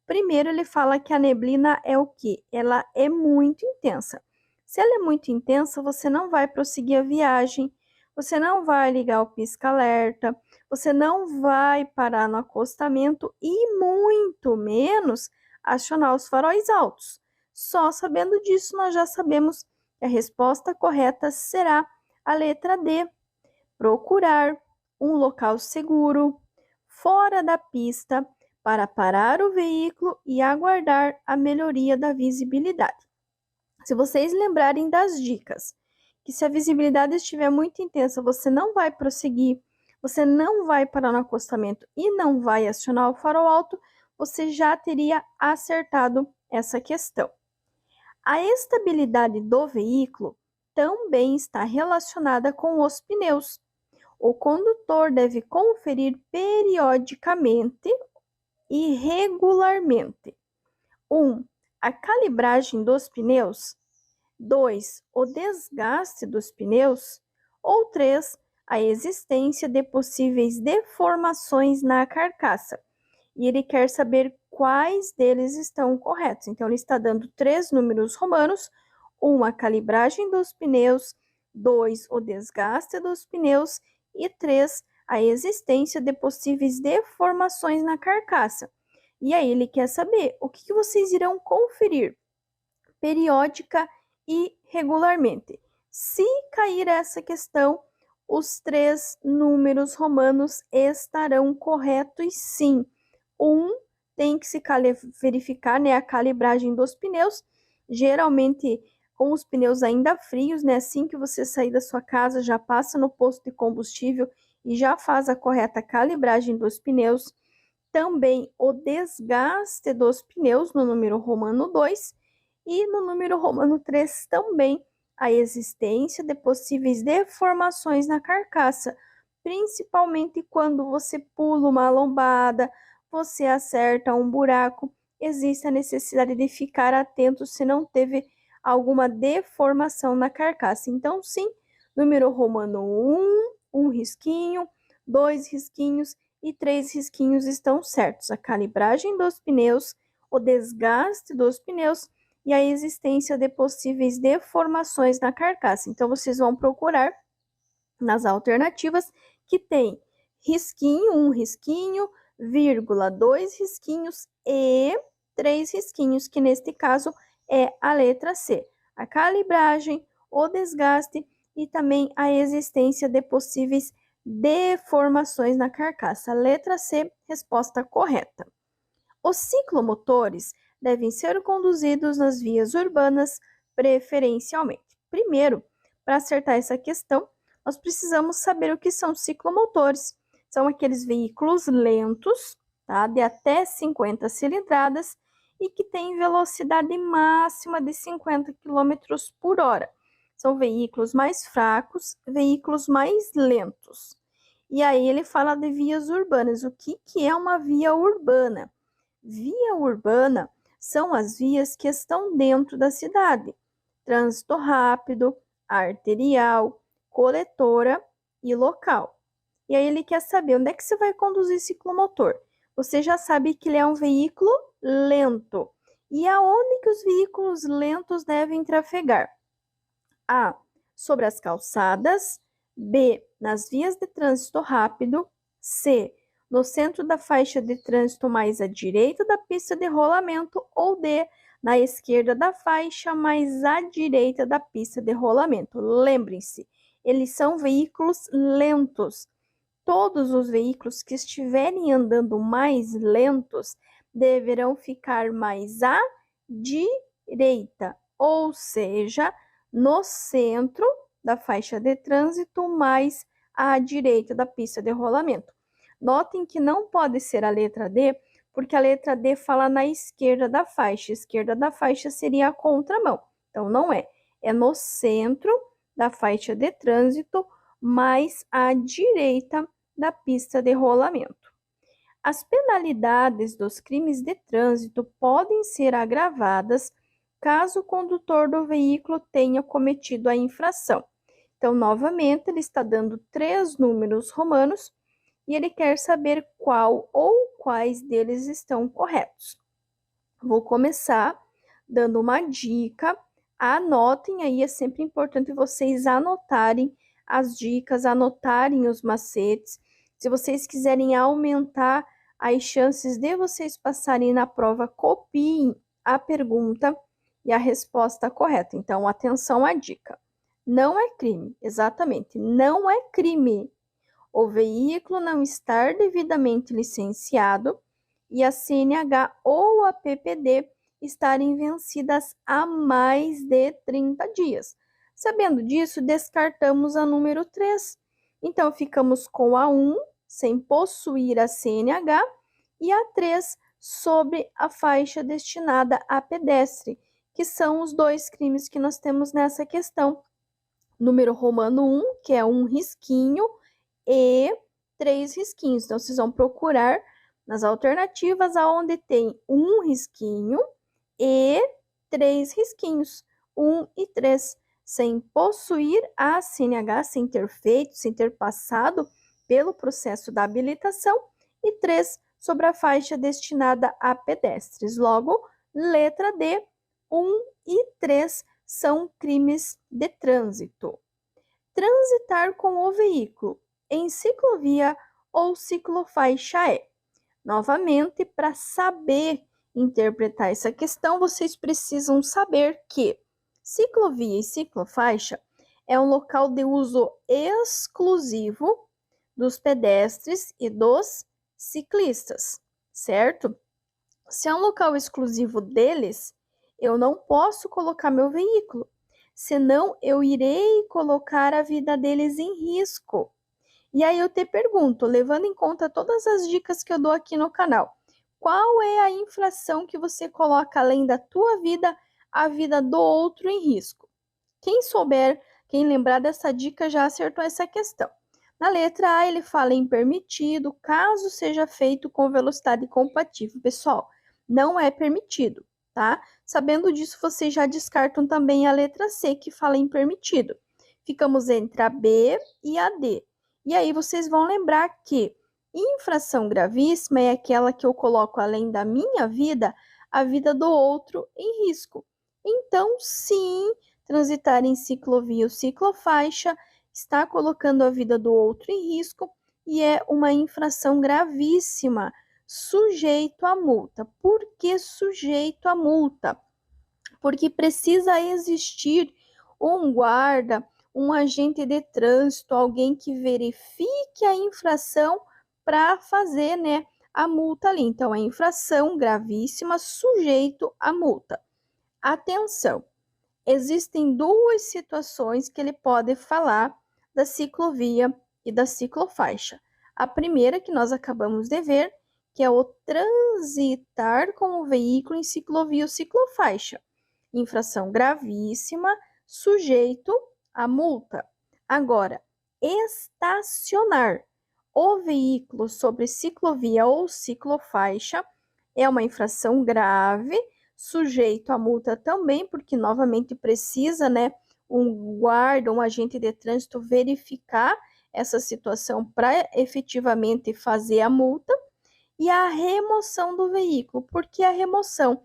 Primeiro, ele fala que a neblina é o quê? Ela é muito intensa. Se ela é muito intensa, você não vai prosseguir a viagem, você não vai ligar o pisca-alerta, você não vai parar no acostamento e muito menos acionar os faróis altos. Só sabendo disso, nós já sabemos que a resposta correta será a letra D. Procurar um local seguro, fora da pista, para parar o veículo e aguardar a melhoria da visibilidade. Se vocês lembrarem das dicas, que se a visibilidade estiver muito intensa, você não vai prosseguir, você não vai parar no acostamento e não vai acionar o farol alto, você já teria acertado essa questão. A estabilidade do veículo também está relacionada com os pneus. O condutor deve conferir periodicamente e regularmente: 1. A calibragem dos pneus. 2. O desgaste dos pneus. Ou 3. A existência de possíveis deformações na carcaça. E ele quer saber quais deles estão corretos. Então, ele está dando 3 números romanos: 1. A calibragem dos pneus. 2. O desgaste dos pneus. E 3. A existência de possíveis deformações na carcaça. E aí ele quer saber o que vocês irão conferir periódica e regularmente. Se cair essa questão, os 3 números romanos estarão corretos sim. Tem que se verificar, né, a calibragem dos pneus, geralmente com os pneus ainda frios, né, assim que você sair da sua casa, já passa no posto de combustível e já faz a correta calibragem dos pneus. Também o desgaste dos pneus no número romano 2 e no número romano 3 também a existência de possíveis deformações na carcaça, principalmente quando você pula uma lombada, você acerta um buraco, existe a necessidade de ficar atento se não teve alguma deformação na carcaça. Então, sim, número romano 1, um risquinho, 2 risquinhos e 3 risquinhos estão certos. A calibragem dos pneus, o desgaste dos pneus e a existência de possíveis deformações na carcaça. Então, vocês vão procurar nas alternativas que tem risquinho, 1 risquinho, vírgula, 2 risquinhos e 3 risquinhos, que neste caso é a letra C. A calibragem, o desgaste e também a existência de possíveis deformações na carcaça. Letra C, resposta correta. Os ciclomotores devem ser conduzidos nas vias urbanas preferencialmente. Primeiro, para acertar essa questão, nós precisamos saber o que são ciclomotores. São aqueles veículos lentos, tá, de até 50 cilindradas e que têm velocidade máxima de 50 km por hora. São veículos mais fracos, veículos mais lentos. E aí ele fala de vias urbanas. O que é uma via urbana? Via urbana são as vias que estão dentro da cidade. Trânsito rápido, arterial, coletora e local. E aí ele quer saber onde é que você vai conduzir ciclomotor. Você já sabe que ele é um veículo lento. E aonde que os veículos lentos devem trafegar? A. Sobre as calçadas. B. Nas vias de trânsito rápido. C. No centro da faixa de trânsito mais à direita da pista de rolamento. Ou D. Na esquerda da faixa mais à direita da pista de rolamento. Lembrem-se, eles são veículos lentos. Todos os veículos que estiverem andando mais lentos deverão ficar mais à direita, ou seja, no centro da faixa de trânsito, mais à direita da pista de rolamento. Notem que não pode ser a letra D, porque a letra D fala na esquerda da faixa. A esquerda da faixa seria a contramão. Então, não é. É no centro da faixa de trânsito, mais à direita da pista de rolamento. As penalidades dos crimes de trânsito podem ser agravadas caso o condutor do veículo tenha cometido a infração. Então, novamente, ele está dando 3 números romanos e ele quer saber qual ou quais deles estão corretos. Vou começar dando uma dica. Anotem aí, é sempre importante vocês anotarem as dicas, anotarem os macetes. Se vocês quiserem aumentar as chances de vocês passarem na prova, copiem a pergunta e a resposta correta. Então, atenção à dica. Não é crime, exatamente, não é crime o veículo não estar devidamente licenciado e a CNH ou a PPD estarem vencidas há mais de 30 dias. Sabendo disso, descartamos a número 3. Então, ficamos com a 1, sem possuir a CNH, e a 3, sobre a faixa destinada a pedestre, que são os 2 crimes que nós temos nessa questão. Número romano 1, que é um risquinho, e 3 risquinhos. Então, vocês vão procurar nas alternativas aonde tem um risquinho e 3 risquinhos, 1 e 3, sem possuir a CNH, sem ter feito, sem ter passado pelo processo da habilitação, e 3 sobre a faixa destinada a pedestres. Logo, letra D, 1 e 3 são crimes de trânsito. Transitar com o veículo em ciclovia ou ciclofaixa é. Novamente, para saber interpretar essa questão, vocês precisam saber que ciclovia e ciclofaixa é um local de uso exclusivo dos pedestres e dos ciclistas, certo? Se é um local exclusivo deles, eu não posso colocar meu veículo, senão eu irei colocar a vida deles em risco. E aí eu te pergunto, levando em conta todas as dicas que eu dou aqui no canal, qual é a infração que você coloca além da tua vida, a vida do outro em risco? Quem souber, quem lembrar dessa dica já acertou essa questão. Na letra A, ele fala em permitido, caso seja feito com velocidade compatível. Pessoal, não é permitido, tá? Sabendo disso, vocês já descartam também a letra C, que fala em permitido. Ficamos entre a B e a D. E aí vocês vão lembrar que infração gravíssima é aquela que eu coloco além da minha vida, a vida do outro em risco. Então, sim, transitar em ciclovia ou ciclofaixa está colocando a vida do outro em risco e é uma infração gravíssima, sujeito à multa. Por que sujeito à multa? Porque precisa existir um guarda, um agente de trânsito, alguém que verifique a infração para fazer, né, a multa ali. Então, é infração gravíssima, sujeito à multa. Atenção, existem 2 situações que ele pode falar da ciclovia e da ciclofaixa. A primeira que nós acabamos de ver, que é o transitar com o veículo em ciclovia ou ciclofaixa. Infração gravíssima, sujeito a multa. Agora, estacionar o veículo sobre ciclovia ou ciclofaixa é uma infração grave, sujeito a multa também, porque novamente precisa, né, um guarda, um agente de trânsito verificar essa situação para efetivamente fazer a multa. E a remoção do veículo, porque a remoção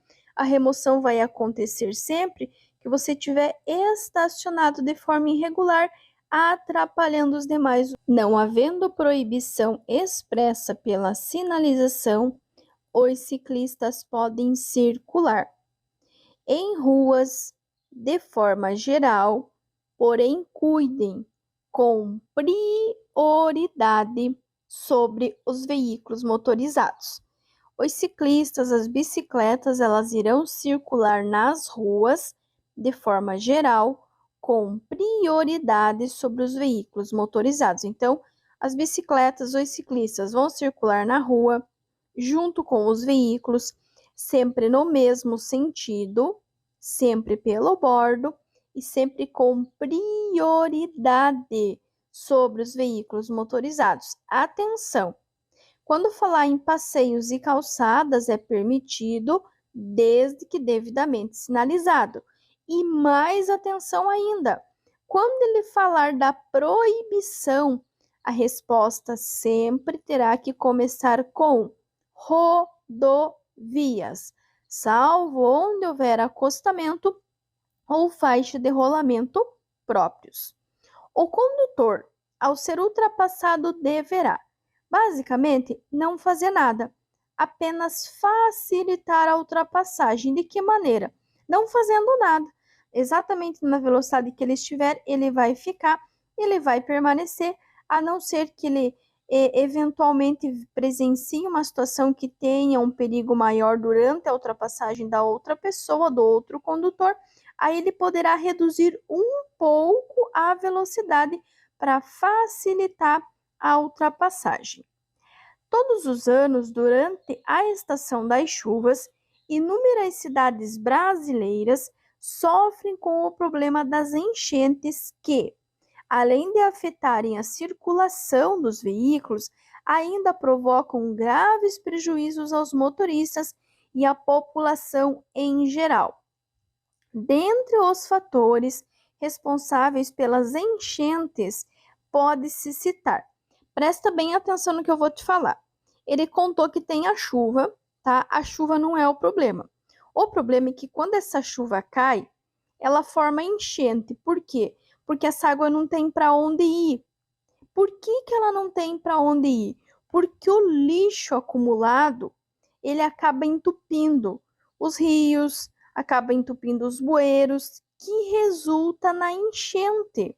vai acontecer sempre que você estiver estacionado de forma irregular, atrapalhando os demais. Não havendo proibição expressa pela sinalização, os ciclistas podem circular em ruas de forma geral, porém cuidem com prioridade sobre os veículos motorizados. Os ciclistas, as bicicletas, elas irão circular nas ruas de forma geral, com prioridade sobre os veículos motorizados. Então, as bicicletas, os ciclistas vão circular na rua junto com os veículos, sempre no mesmo sentido, sempre pelo bordo e sempre com prioridade sobre os veículos motorizados. Atenção! Quando falar em passeios e calçadas, é permitido, desde que devidamente sinalizado. E mais atenção ainda, quando ele falar da proibição, a resposta sempre terá que começar com rodovias, salvo onde houver acostamento ou faixa de rolamento próprios. O condutor, ao ser ultrapassado, deverá, basicamente, não fazer nada, apenas facilitar a ultrapassagem. De que maneira? Não fazendo nada. Exatamente na velocidade que ele estiver, ele vai ficar, ele vai permanecer, a não ser que ele eventualmente presencie uma situação que tenha um perigo maior durante a ultrapassagem da outra pessoa, do outro condutor, aí ele poderá reduzir um pouco a velocidade para facilitar a ultrapassagem. Todos os anos, durante a estação das chuvas, inúmeras cidades brasileiras sofrem com o problema das enchentes que, além de afetarem a circulação dos veículos, ainda provocam graves prejuízos aos motoristas e à população em geral. Dentre os fatores responsáveis pelas enchentes, pode-se citar. Presta bem atenção no que eu vou te falar. Ele contou que tem a chuva, tá? A chuva não é o problema. O problema é que quando essa chuva cai, ela forma enchente. Por quê? Porque essa água não tem para onde ir. Por que ela não tem para onde ir? Porque o lixo acumulado, ele acaba entupindo os rios, acaba entupindo os bueiros, que resulta na enchente.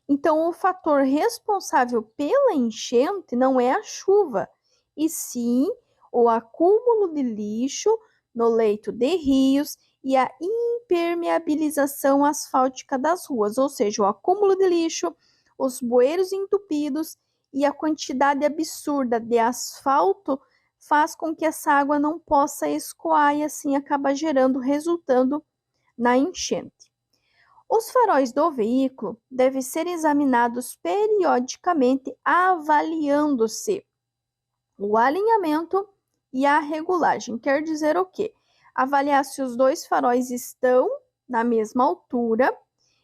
Então, o fator responsável pela enchente não é a chuva, e sim o acúmulo de lixo no leito de rios e a impermeabilização asfáltica das ruas, ou seja, o acúmulo de lixo, os bueiros entupidos e a quantidade absurda de asfalto faz com que essa água não possa escoar e assim acaba resultando na enchente. Os faróis do veículo devem ser examinados periodicamente, avaliando-se o alinhamento e a regulagem. Quer dizer o quê? Avaliar se os dois faróis estão na mesma altura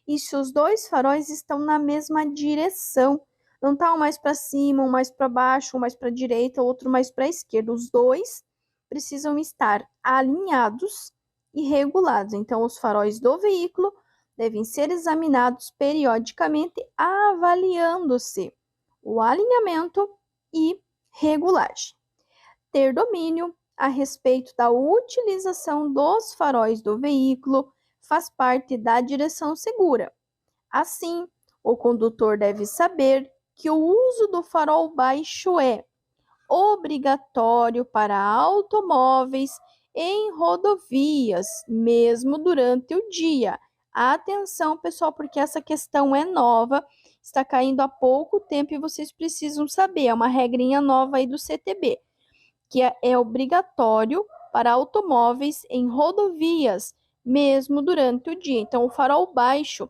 e se os dois faróis estão na mesma direção. Não está um mais para cima, um mais para baixo, um mais para a direita, outro mais para a esquerda. Os dois precisam estar alinhados e regulados. Então, os faróis do veículo devem ser examinados periodicamente, avaliando-se o alinhamento e regulagem. Ter domínio a respeito da utilização dos faróis do veículo faz parte da direção segura. Assim, o condutor deve saber que o uso do farol baixo é obrigatório para automóveis em rodovias, mesmo durante o dia. Atenção, pessoal, porque essa questão é nova, está caindo há pouco tempo e vocês precisam saber, é uma regrinha nova aí do CTB, que é obrigatório para automóveis em rodovias, mesmo durante o dia. Então, o farol baixo,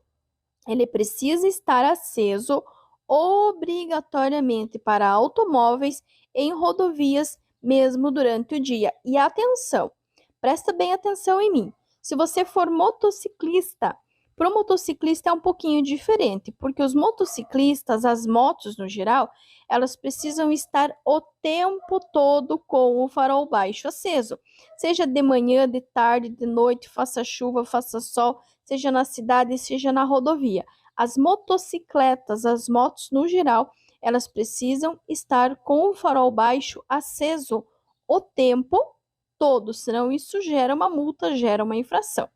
ele precisa estar aceso obrigatoriamente para automóveis em rodovias, mesmo durante o dia. E atenção, presta bem atenção em mim. Se você for motociclista, para o motociclista é um pouquinho diferente, porque os motociclistas, as motos no geral, elas precisam estar o tempo todo com o farol baixo aceso. Seja de manhã, de tarde, de noite, faça chuva, faça sol, seja na cidade, seja na rodovia. As motocicletas, as motos no geral, elas precisam estar com o farol baixo aceso o tempo todo, senão isso gera uma multa, gera uma infração.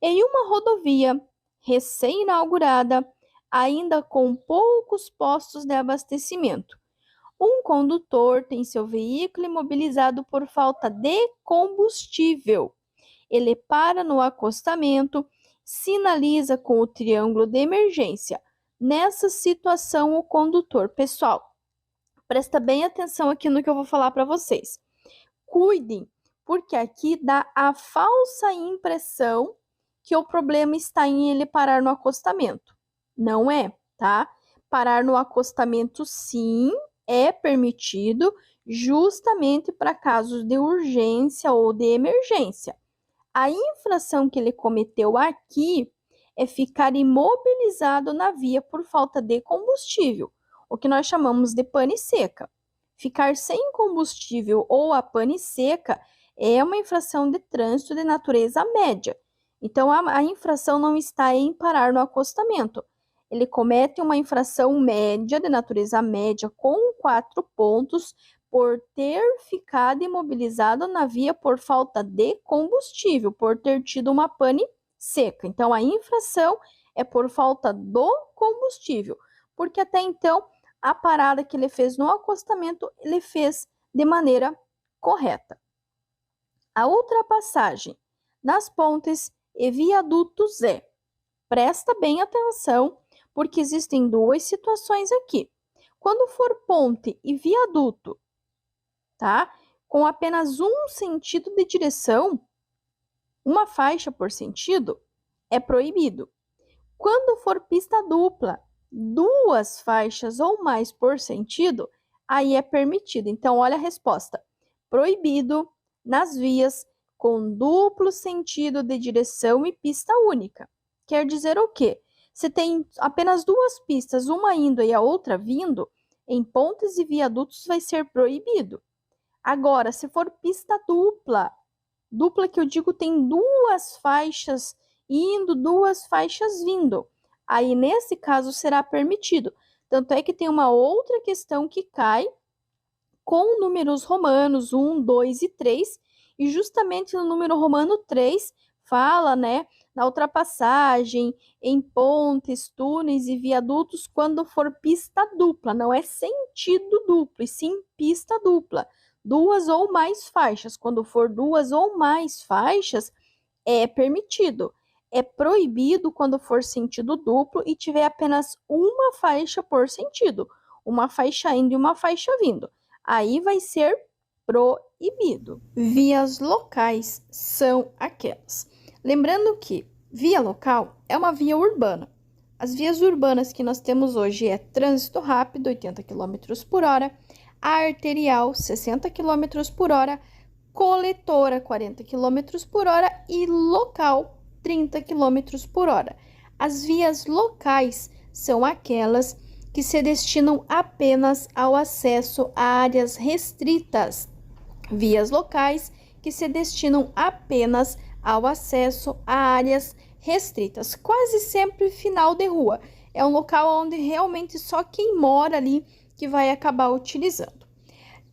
Em uma rodovia recém-inaugurada, ainda com poucos postos de abastecimento, Um condutor tem seu veículo imobilizado por falta de combustível. Ele para no acostamento, sinaliza com o triângulo de emergência. Nessa situação, o condutor, pessoal, presta bem atenção aqui no que eu vou falar para vocês. Cuidem, porque aqui dá a falsa impressão que o problema está em ele parar no acostamento. Não é, tá? Parar no acostamento, sim, é permitido, justamente para casos de urgência ou de emergência. A infração que ele cometeu aqui é ficar imobilizado na via por falta de combustível, o que nós chamamos de pane seca. Ficar sem combustível ou a pane seca é uma infração de trânsito de natureza média. Então, a infração não está em parar no acostamento. Ele comete uma infração média, de natureza média, com 4 pontos, por ter ficado imobilizado na via por falta de combustível, por ter tido uma pane seca. Então, a infração é por falta do combustível, porque até então, a parada que ele fez no acostamento, ele fez de maneira correta. A ultrapassagem nas pontes e viadutos presta bem atenção, porque existem duas situações aqui. Quando for ponte e viaduto, tá? Com apenas um sentido de direção, uma faixa por sentido, é proibido. Quando for pista dupla, 2 faixas ou mais por sentido, aí é permitido. Então, olha a resposta. Proibido nas vias com duplo sentido de direção e pista única. Quer dizer o quê? Se tem apenas 2 pistas, uma indo e a outra vindo, em pontes e viadutos vai ser proibido. Agora, se for pista dupla que eu digo tem 2 faixas indo, 2 faixas vindo, aí nesse caso será permitido. Tanto é que tem uma outra questão que cai com números romanos 1, 2 e 3, e justamente no número romano 3 fala, né, na ultrapassagem, em pontes, túneis e viadutos, quando for pista dupla, não é sentido duplo, e sim pista dupla. 2 ou mais faixas, quando for 2 ou mais faixas, é permitido. É proibido quando for sentido duplo e tiver apenas uma faixa por sentido, uma faixa indo e uma faixa vindo. Aí vai ser proibido. Vias locais são aquelas. Lembrando que via local é uma via urbana. As vias urbanas que nós temos hoje é trânsito rápido, 80 km por hora, arterial, 60 km por hora, coletora, 40 km por hora e local, 30 km por hora. As vias locais são aquelas que se destinam apenas ao acesso a áreas restritas. Vias locais que se destinam apenas ao acesso a áreas restritas. Quase sempre final de rua. É um local onde realmente só quem mora ali que vai acabar utilizando.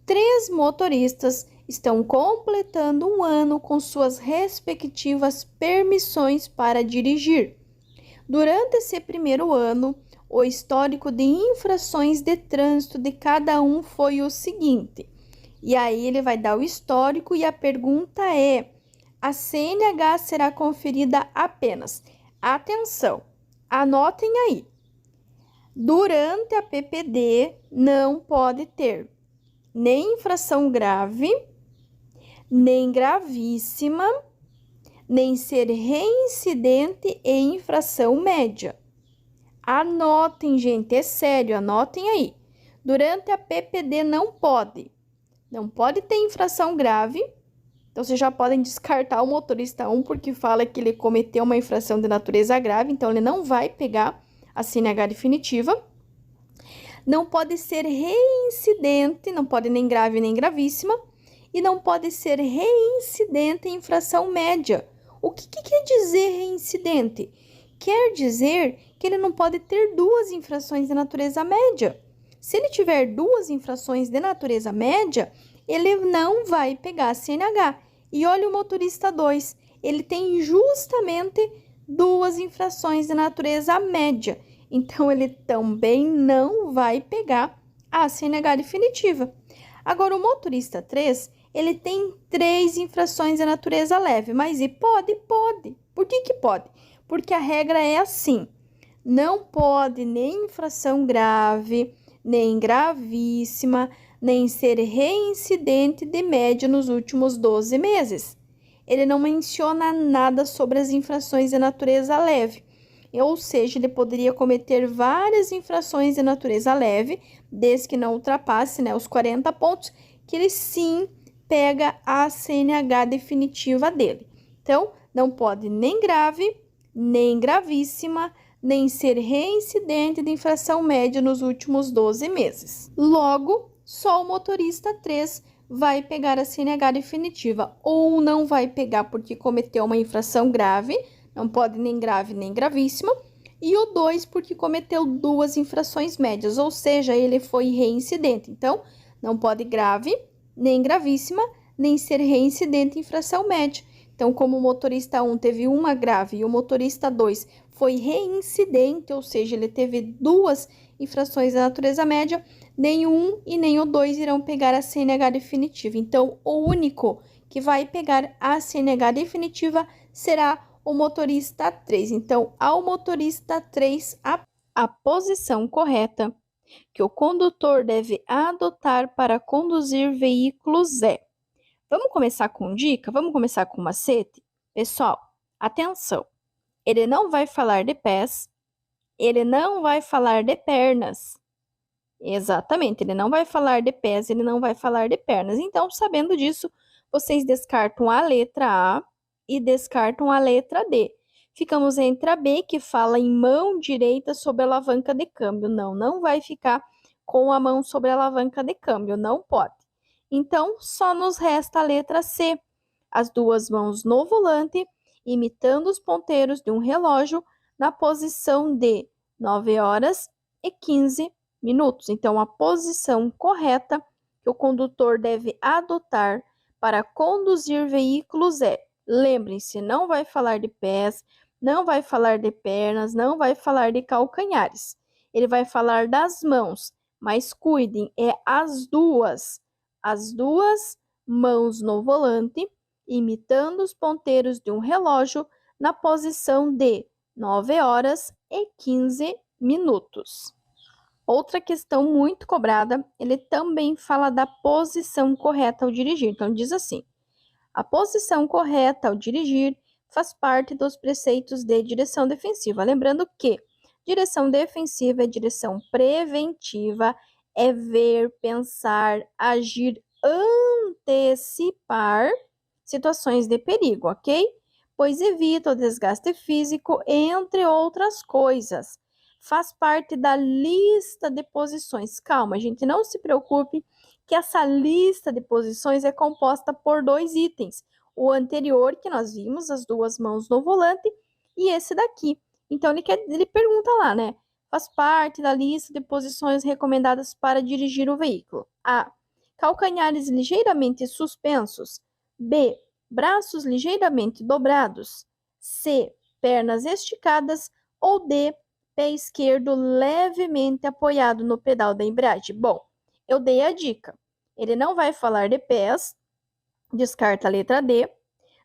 3 motoristas estão completando um ano com suas respectivas permissões para dirigir. Durante esse primeiro ano, o histórico de infrações de trânsito de cada um foi o seguinte. E aí ele vai dar o histórico e a pergunta é: a CNH será conferida apenas. Atenção, anotem aí. Durante a PPD não pode ter nem infração grave, nem gravíssima, nem ser reincidente em infração média. Anotem, gente, é sério, anotem aí. Durante a PPD não pode ter infração grave. Então, vocês já podem descartar o motorista 1, porque fala que ele cometeu uma infração de natureza grave, então ele não vai pegar a CNH definitiva. Não pode ser reincidente, não pode nem grave nem gravíssima, e não pode ser reincidente em infração média. O que quer dizer reincidente? Quer dizer que ele não pode ter 2 infrações de natureza média. Se ele tiver 2 infrações de natureza média, ele não vai pegar a CNH. E olha o motorista 2, ele tem justamente 2 infrações de natureza média. Então, ele também não vai pegar a CNH definitiva. Agora, o motorista 3, ele tem 3 infrações de natureza leve, mas e pode? Pode. Por que pode? Porque a regra é assim, não pode nem infração grave, nem gravíssima, nem ser reincidente de média nos últimos 12 meses. Ele não menciona nada sobre as infrações de natureza leve, ou seja, ele poderia cometer várias infrações de natureza leve, desde que não ultrapasse, os 40 pontos, que ele sim pega a CNH definitiva dele. Então, não pode nem grave, nem gravíssima, nem ser reincidente de infração média nos últimos 12 meses. Logo, só o motorista 3 vai pegar a CNH definitiva, ou não vai pegar porque cometeu uma infração grave, não pode nem grave nem gravíssima, e o 2 porque cometeu 2 infrações médias, ou seja, ele foi reincidente. Então, não pode grave, nem gravíssima, nem ser reincidente em infração média. Então, como o motorista 1 teve uma grave e o motorista 2 foi reincidente, ou seja, ele teve 2 infrações da natureza média, nem o 1 e nem o 2 irão pegar a CNH definitiva. Então, o único que vai pegar a CNH definitiva será o motorista 3. Então, ao motorista 3, a posição correta que o condutor deve adotar para conduzir veículos é. Vamos começar com dica? Vamos começar com macete? Pessoal, atenção! Ele não vai falar de pés, ele não vai falar de pernas. Exatamente, ele não vai falar de pés, ele não vai falar de pernas. Então, sabendo disso, vocês descartam a letra A e descartam a letra D. Ficamos entre a B, que fala em mão direita sobre a alavanca de câmbio. Não vai ficar com a mão sobre a alavanca de câmbio, não pode. Então, só nos resta a letra C, as 2 mãos no volante, imitando os ponteiros de um relógio na posição de 9 horas e 15 minutos. Então, a posição correta que o condutor deve adotar para conduzir veículos é, lembrem-se, não vai falar de pés, não vai falar de pernas, não vai falar de calcanhares. Ele vai falar das mãos, mas cuidem, é as duas mãos no volante, imitando os ponteiros de um relógio na posição de 9 horas e 15 minutos. Outra questão muito cobrada, ele também fala da posição correta ao dirigir. Então, diz assim, a posição correta ao dirigir faz parte dos preceitos de direção defensiva. Lembrando que direção defensiva é direção preventiva, é ver, pensar, agir, antecipar situações de perigo, ok? Pois evita o desgaste físico, entre outras coisas. Faz parte da lista de posições. Calma, gente, não se preocupe que essa lista de posições é composta por 2 itens. O anterior, que nós vimos, as 2 mãos no volante, e esse daqui. Então, ele pergunta lá, né? Faz parte da lista de posições recomendadas para dirigir o veículo. A. Calcanhares ligeiramente suspensos. B. Braços ligeiramente dobrados. C. Pernas esticadas. Ou D. Pé esquerdo levemente apoiado no pedal da embreagem. Bom, eu dei a dica. Ele não vai falar de pés, descarta a letra D.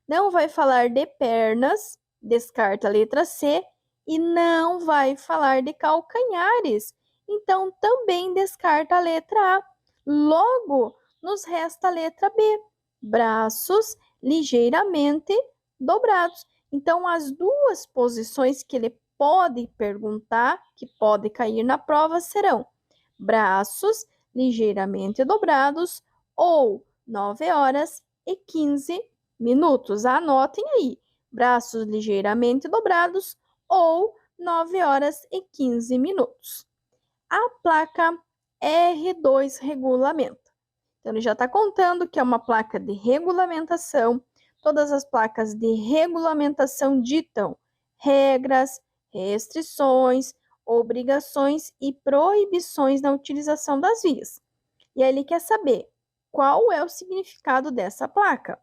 Não vai falar de pernas, descarta a letra C. E não vai falar de calcanhares, então também descarta a letra A. Logo, nos resta a letra B, braços ligeiramente dobrados. Então, as 2 posições que ele pode perguntar, que pode cair na prova, serão braços ligeiramente dobrados ou 9 horas e 15 minutos. Anotem aí, braços ligeiramente dobrados ou 9 horas e 15 minutos. A placa R2 regulamenta. Então, ele já está contando que é uma placa de regulamentação. Todas as placas de regulamentação ditam regras, restrições, obrigações e proibições na utilização das vias. E aí ele quer saber qual é o significado dessa placa.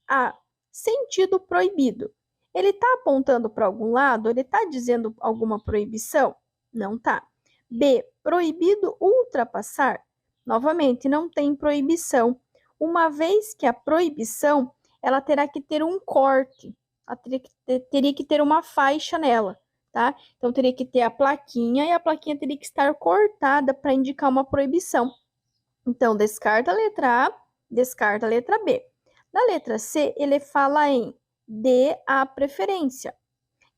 A. Sentido proibido. Ele está apontando para algum lado? Ele está dizendo alguma proibição? Não está. B. Proibido ultrapassar. Novamente, não tem proibição. Uma vez que a proibição, ela terá que ter um corte, ela teria que ter uma faixa nela, tá? Então, teria que ter a plaquinha e a plaquinha teria que estar cortada para indicar uma proibição. Então, descarta a letra A, descarta a letra B. Na letra C, ele fala em dê a preferência.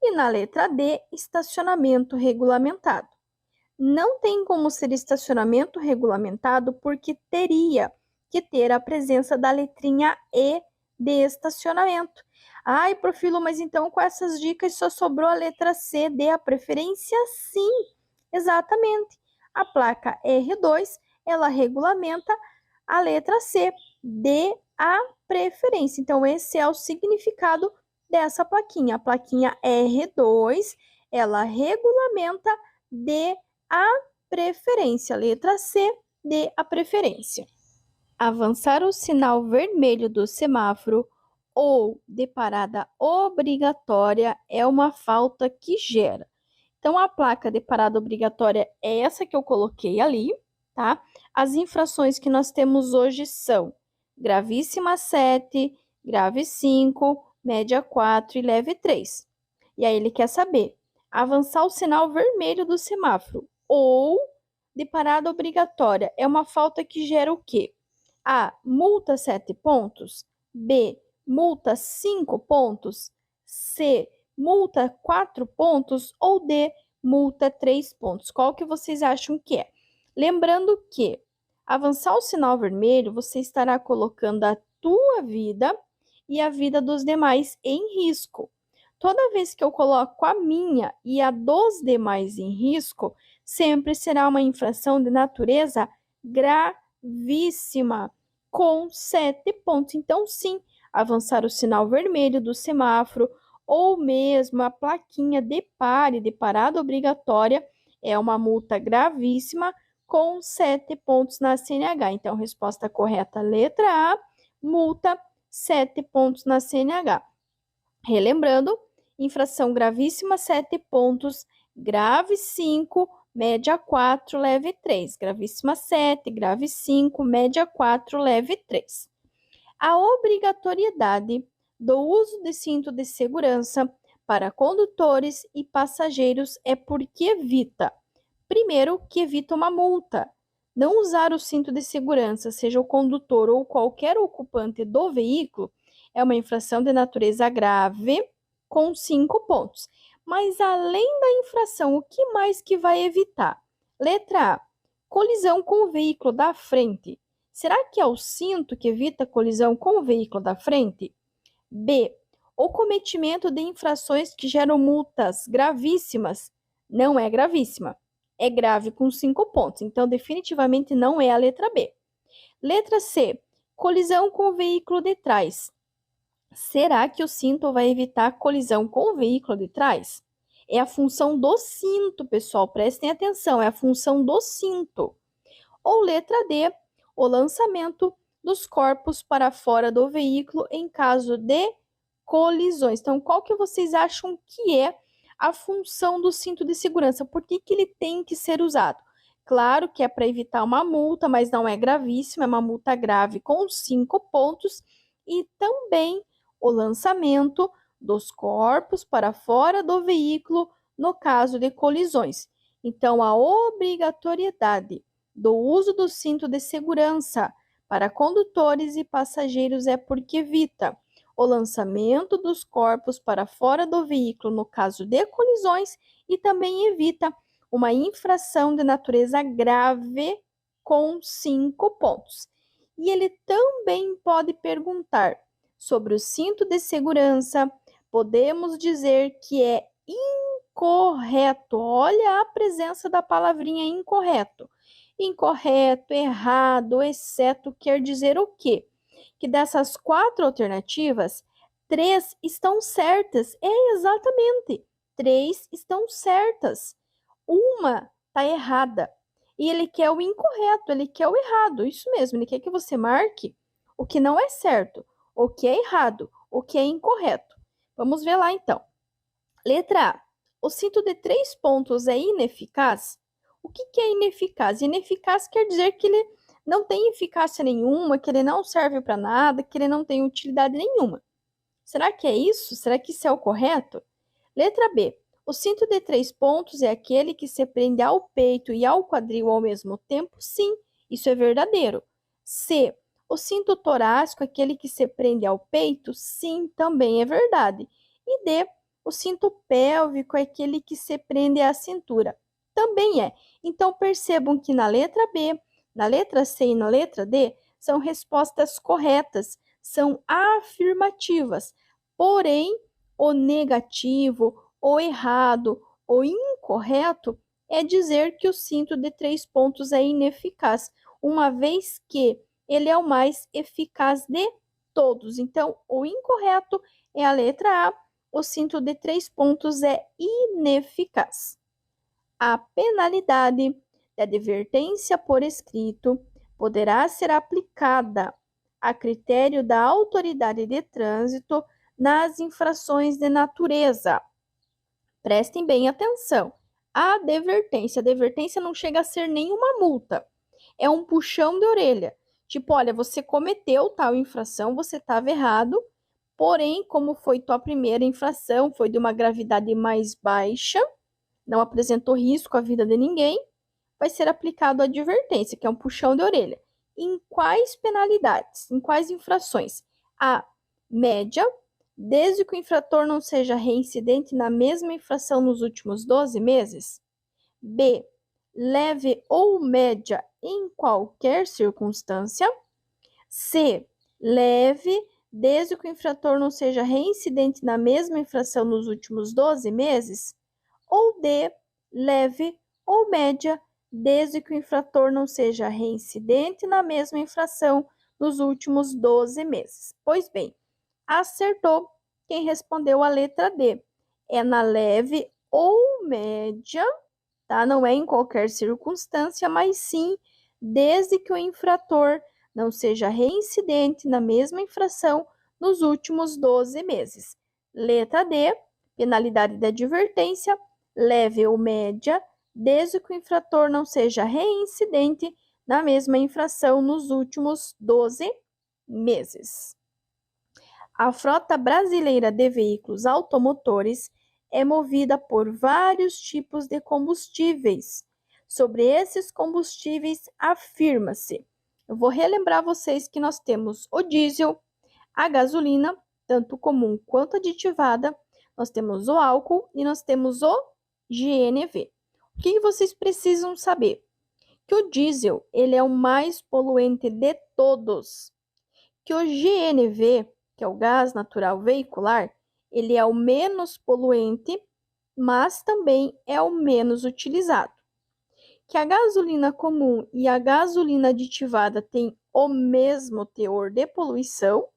E na letra D, estacionamento regulamentado. Não tem como ser estacionamento regulamentado porque teria que ter a presença da letrinha E de estacionamento. Ai, Profilo, mas então com essas dicas só sobrou a letra C, dê a preferência? Sim, exatamente. A placa R2, ela regulamenta a letra C, dê a preferência. Então, esse é o significado dessa plaquinha. A plaquinha R2, ela regulamenta dê a preferência. Letra C, dê a preferência. Avançar o sinal vermelho do semáforo ou de parada obrigatória é uma falta que gera. Então, a placa de parada obrigatória é essa que eu coloquei ali, tá? As infrações que nós temos hoje são gravíssima 7, grave 5, média 4 e leve 3. E aí ele quer saber, avançar o sinal vermelho do semáforo ou de parada obrigatória é uma falta que gera o quê? A, multa 7 pontos. B, multa 5 pontos. C, multa 4 pontos. Ou D, multa 3 pontos. Qual que vocês acham que é? Lembrando que avançar o sinal vermelho, você estará colocando a tua vida e a vida dos demais em risco. Toda vez que eu coloco a minha e a dos demais em risco, sempre será uma infração de natureza gravíssima, com 7 pontos. Então, sim, avançar o sinal vermelho do semáforo ou mesmo a plaquinha de pare, de parada obrigatória, é uma multa gravíssima com 7 pontos na CNH. Então, resposta correta, letra A, multa 7 pontos na CNH. Relembrando, infração gravíssima, 7 pontos, grave 5, média 4, leve 3. Gravíssima 7, grave 5, média 4, leve 3. A obrigatoriedade do uso de cinto de segurança para condutores e passageiros é porque evita, primeiro, que evita uma multa. Não usar o cinto de segurança, seja o condutor ou qualquer ocupante do veículo, é uma infração de natureza grave com 5 pontos. Mas além da infração, o que mais que vai evitar? Letra A, colisão com o veículo da frente. Será que é o cinto que evita colisão com o veículo da frente? B, o cometimento de infrações que geram multas gravíssimas. Não é gravíssima, é grave com 5 pontos. Então, definitivamente não é a letra B. Letra C, colisão com o veículo de trás. Será que o cinto vai evitar colisão com o veículo de trás? É a função do cinto, pessoal, prestem atenção, é a função do cinto. Ou letra D, o lançamento dos corpos para fora do veículo em caso de colisões. Então, qual que vocês acham que é a função do cinto de segurança? Por que ele tem que ser usado? Claro que é para evitar uma multa, mas não é gravíssima, é uma multa grave com 5 pontos. E também o lançamento dos corpos para fora do veículo no caso de colisões. Então, a obrigatoriedade do uso do cinto de segurança para condutores e passageiros é porque evita o lançamento dos corpos para fora do veículo no caso de colisões e também evita uma infração de natureza grave com 5 pontos. E ele também pode perguntar sobre o cinto de segurança, podemos dizer que é incorreto. Olha a presença da palavrinha incorreto. Incorreto, errado, exceto quer dizer o quê? Que dessas 4 alternativas, 3 estão certas. É exatamente, 3 estão certas. Uma está errada. E ele quer o incorreto, ele quer o errado. Isso mesmo, ele quer que você marque o que não é certo, o que é errado, o que é incorreto. Vamos ver lá então. Letra A. O cinto de 3 pontos é ineficaz? O que é ineficaz? Ineficaz quer dizer que ele não tem eficácia nenhuma, que ele não serve para nada, que ele não tem utilidade nenhuma. Será que é isso? Será que isso é o correto? Letra B. O cinto de 3 pontos é aquele que se prende ao peito e ao quadril ao mesmo tempo? Sim, isso é verdadeiro. C. O cinto torácico é aquele que se prende ao peito? Sim, também é verdade. E D. O cinto pélvico é aquele que se prende à cintura? Também é. Então percebam que na letra B, na letra C e na letra D são respostas corretas, são afirmativas. Porém, o negativo, o errado, o incorreto é dizer que o cinto de 3 pontos é ineficaz, uma vez que ele é o mais eficaz de todos. Então, o incorreto é a letra A, o cinto de 3 pontos é ineficaz. A penalidade de advertência por escrito poderá ser aplicada a critério da autoridade de trânsito nas infrações de natureza. Prestem bem atenção. A advertência não chega a ser nenhuma multa. É um puxão de orelha. Tipo, olha, você cometeu tal infração, você estava errado, porém, como foi tua primeira infração, foi de uma gravidade mais baixa, não apresentou risco à vida de ninguém, vai ser aplicado a advertência, que é um puxão de orelha. Em quais penalidades? Em quais infrações? A média, desde que o infrator não seja reincidente na mesma infração nos últimos 12 meses. B, leve ou média em qualquer circunstância. C, leve, desde que o infrator não seja reincidente na mesma infração nos últimos 12 meses. Ou D, leve ou média, desde que o infrator não seja reincidente na mesma infração nos últimos 12 meses. Pois bem, acertou quem respondeu a letra D. É na leve ou média, tá? Não é em qualquer circunstância, mas sim desde que o infrator não seja reincidente na mesma infração nos últimos 12 meses. Letra D, penalidade de advertência, leve ou média, desde que o infrator não seja reincidente na mesma infração nos últimos 12 meses. A frota brasileira de veículos automotores é movida por vários tipos de combustíveis. Sobre esses combustíveis, afirma-se. Eu vou relembrar vocês que nós temos o diesel, a gasolina, tanto comum quanto aditivada, nós temos o álcool e nós temos o GNV. O que vocês precisam saber? Que o diesel, ele é o mais poluente de todos. Que o GNV, que é o gás natural veicular, ele é o menos poluente, mas também é o menos utilizado. Que a gasolina comum e a gasolina aditivada têm o mesmo teor de poluição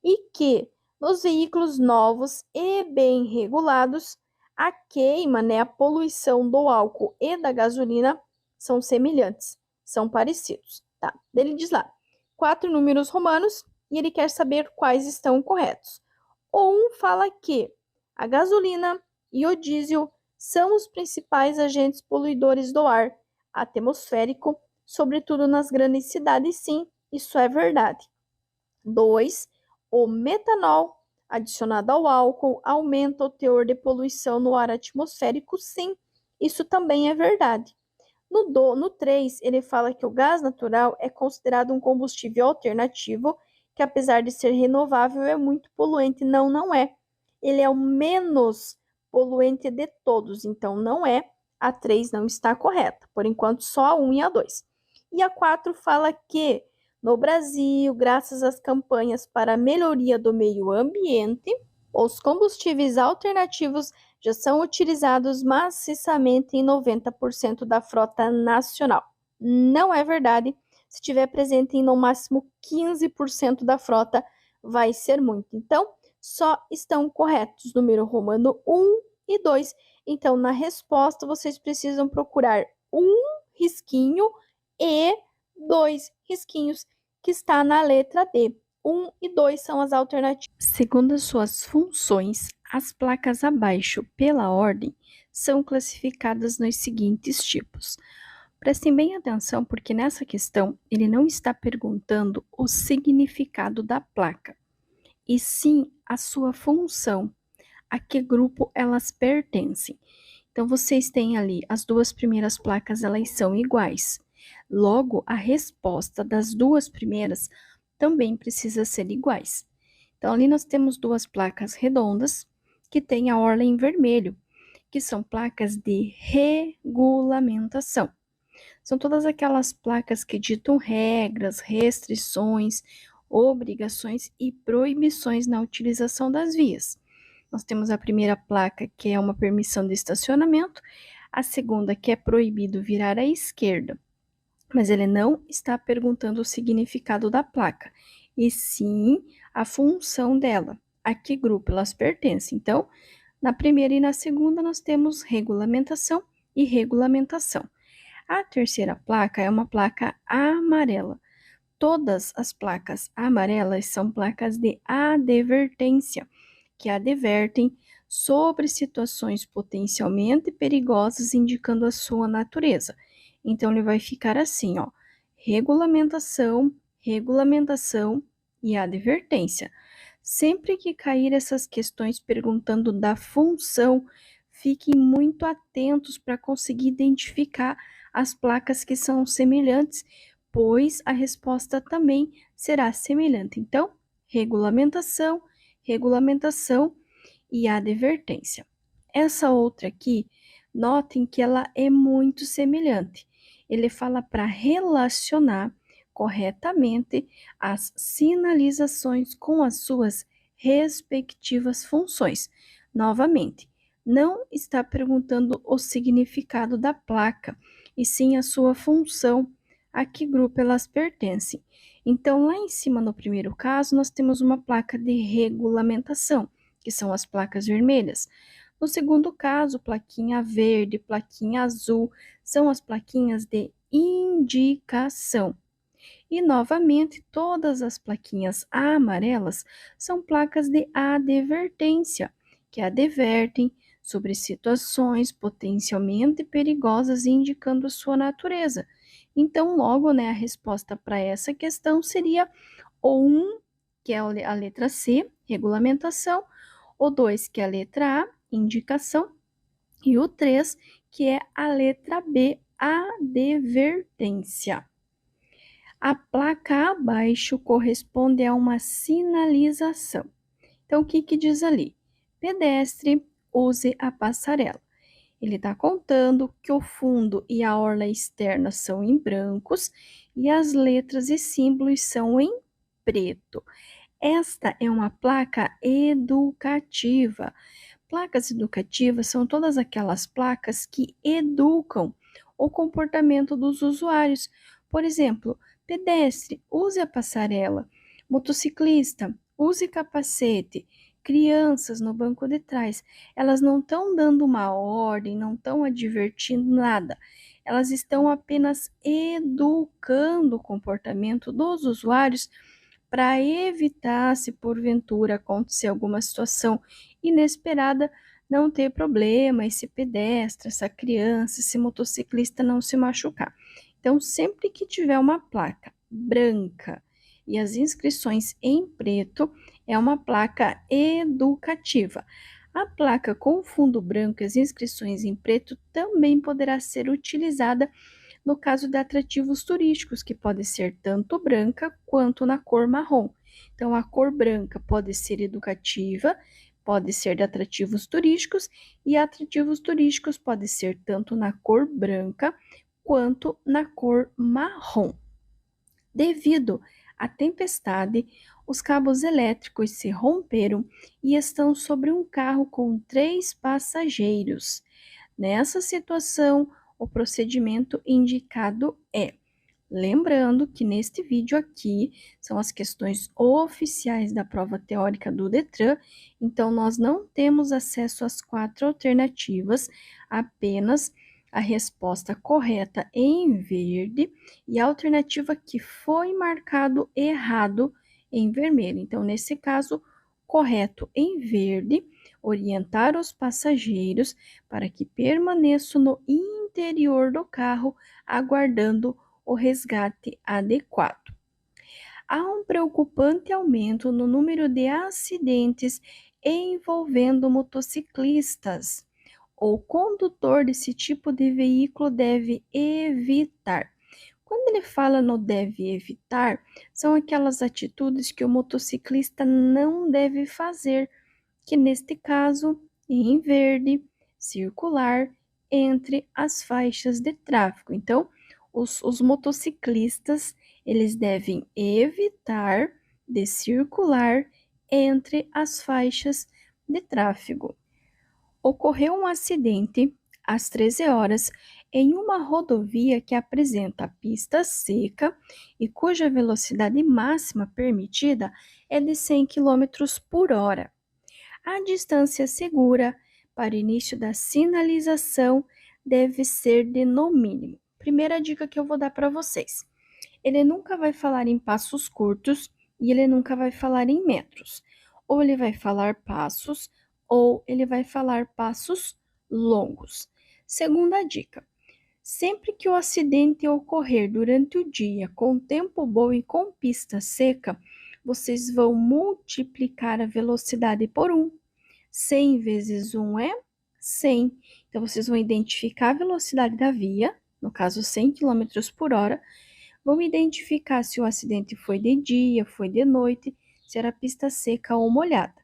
e que nos veículos novos e bem regulados, a queima, a poluição do álcool e da gasolina são semelhantes, são parecidos, tá? Ele diz lá, 4 números romanos e ele quer saber quais estão corretos. O 1 fala que a gasolina e o diesel são os principais agentes poluidores do ar atmosférico, sobretudo nas grandes cidades. Sim, isso é verdade. 2, o metanol adicionado ao álcool aumenta o teor de poluição no ar atmosférico. Sim, isso também é verdade. No 3, ele fala que o gás natural é considerado um combustível alternativo, que apesar de ser renovável, é muito poluente. Não, não é. Ele é o menos poluente de todos, então não é. A 3 não está correta. Por enquanto, só a 1 e a 2. E a 4 fala que no Brasil, graças às campanhas para a melhoria do meio ambiente, os combustíveis alternativos já são utilizados maciçamente em 90% da frota nacional. Não é verdade. Se estiver presente em no máximo 15% da frota, vai ser muito. Então, só estão corretos número romano 1 e 2. Então, na resposta, vocês precisam procurar um risquinho e 2 risquinhos, que está na letra D. 1 e 2 são as alternativas. Segundo as suas funções, as placas abaixo, pela ordem, são classificadas nos seguintes tipos: Prestem bem atenção, porque nessa questão ele não está perguntando o significado da placa, e sim a sua função, a que grupo elas pertencem. Então, vocês têm ali as duas primeiras placas, elas são iguais. Logo, a resposta das duas primeiras também precisa ser iguais. Então, ali nós temos duas placas redondas que têm a orla em vermelho, que são placas de regulamentação. São todas aquelas placas que ditam regras, restrições, obrigações e proibições na utilização das vias. Nós temos a primeira placa, que é uma permissão de estacionamento, a segunda, que é proibido virar à esquerda. Mas ele não está perguntando o significado da placa, e sim a função dela, a que grupo elas pertencem. Então, na primeira e na segunda, nós temos regulamentação e regulamentação. A terceira placa é uma placa amarela. Todas as placas amarelas são placas de advertência, que advertem sobre situações potencialmente perigosas, indicando a sua natureza. Então, ele vai ficar assim, ó: regulamentação, regulamentação e advertência. Sempre que cair essas questões perguntando da função, fiquem muito atentos para conseguir identificar as placas que são semelhantes, pois a resposta também será semelhante. Então, regulamentação, regulamentação e advertência. Essa outra aqui, notem que ela é muito semelhante. Ele fala para relacionar corretamente as sinalizações com as suas respectivas funções. Novamente, não está perguntando o significado da placa, e sim a sua função, a que grupo elas pertencem. Então, lá em cima, no primeiro caso, nós temos uma placa de regulamentação, que são as placas vermelhas. No segundo caso, plaquinha verde, plaquinha azul, são as plaquinhas de indicação. E, novamente, todas as plaquinhas amarelas são placas de advertência, que advertem sobre situações potencialmente perigosas, indicando a sua natureza. Então, logo, né, a resposta para essa questão seria o 1, que é a letra C, regulamentação, o 2, que é a letra A, indicação, e o 3, que é a letra B, advertência. A placa abaixo corresponde a uma sinalização. Então, o que diz ali? Pedestre, use a passarela. Ele está contando que o fundo e a orla externa são em brancos e as letras e símbolos são em preto. Esta é uma placa educativa. Placas educativas são todas aquelas placas que educam o comportamento dos usuários. Por exemplo, pedestre, use a passarela. Motociclista, use capacete. Crianças no banco de trás, elas não estão dando uma ordem, não estão advertindo nada. Elas estão apenas educando o comportamento dos usuários para evitar, se porventura acontecer alguma situação inesperada, não ter problema, esse pedestre, essa criança, esse motociclista não se machucar. Então, sempre que tiver uma placa branca e as inscrições em preto, é uma placa educativa. A placa com fundo branco e as inscrições em preto também poderá ser utilizada no caso de atrativos turísticos, que pode ser tanto branca quanto na cor marrom. Então, a cor branca pode ser educativa, pode ser de atrativos turísticos, e atrativos turísticos pode ser tanto na cor branca quanto na cor marrom. Devido à tempestade, os cabos elétricos se romperam e estão sobre um carro com 3 passageiros. Nessa situação, o procedimento indicado é: lembrando que neste vídeo aqui são as questões oficiais da prova teórica do Detran, então nós não temos acesso às 4 alternativas, apenas a resposta correta em verde e a alternativa que foi marcado errado em vermelho. Então, nesse caso, correto em verde, orientar os passageiros para que permaneçam no interior do carro, aguardando o resgate adequado. Há um preocupante aumento no número de acidentes envolvendo motociclistas. O condutor desse tipo de veículo deve evitar. Quando ele fala no deve evitar, são aquelas atitudes que o motociclista não deve fazer, que neste caso, em verde, circular entre as faixas de tráfego. Então, os motociclistas, eles devem evitar de circular entre as faixas de tráfego. Ocorreu um acidente às 13 horas em uma rodovia que apresenta pista seca e cuja velocidade máxima permitida é de 100 km por hora. A distância segura para início da sinalização deve ser de no mínimo. Primeira dica que eu vou dar para vocês. Ele nunca vai falar em passos curtos e ele nunca vai falar em metros. Ou ele vai falar passos ou ele vai falar passos longos. Segunda dica. Sempre que o acidente ocorrer durante o dia, com tempo bom e com pista seca, vocês vão multiplicar a velocidade por 1. 100 vezes 1 é 100. Então, vocês vão identificar a velocidade da via, no caso 100 km por hora, vão identificar se o acidente foi de dia, foi de noite, se era pista seca ou molhada.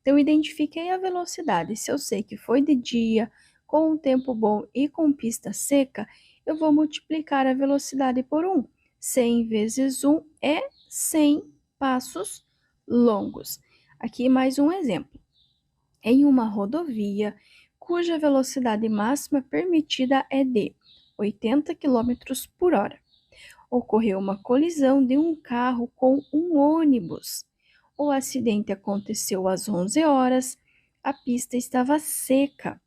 Então, identifiquei a velocidade. Se eu sei que foi de dia, com um tempo bom e com pista seca, eu vou multiplicar a velocidade por 1. 100 vezes 1 é 100 passos longos. Aqui mais um exemplo. Em uma rodovia cuja velocidade máxima permitida é de 80 km por hora, ocorreu uma colisão de um carro com um ônibus. O acidente aconteceu às 11 horas, a pista estava seca.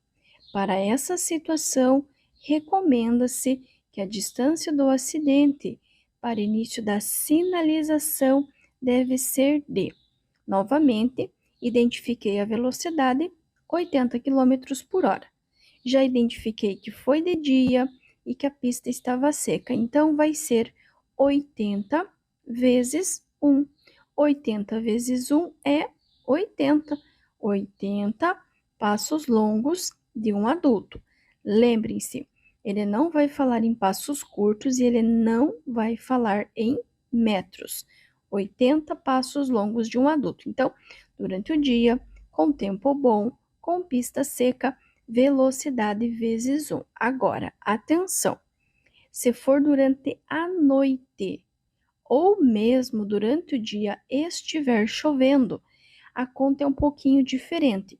Para essa situação, recomenda-se que a distância do acidente para início da sinalização deve ser de, novamente, identifiquei a velocidade, 80 km por hora. Já identifiquei que foi de dia e que a pista estava seca, então vai ser 80 vezes 1. 80 vezes 1 é 80. 80 passos longos de um adulto. Lembrem-se, ele não vai falar em passos curtos e ele não vai falar em metros. 80 passos longos de um adulto. Então, durante o dia, com tempo bom, com pista seca, velocidade vezes 1. Agora, atenção! Se for durante a noite ou mesmo durante o dia estiver chovendo, a conta é um pouquinho diferente.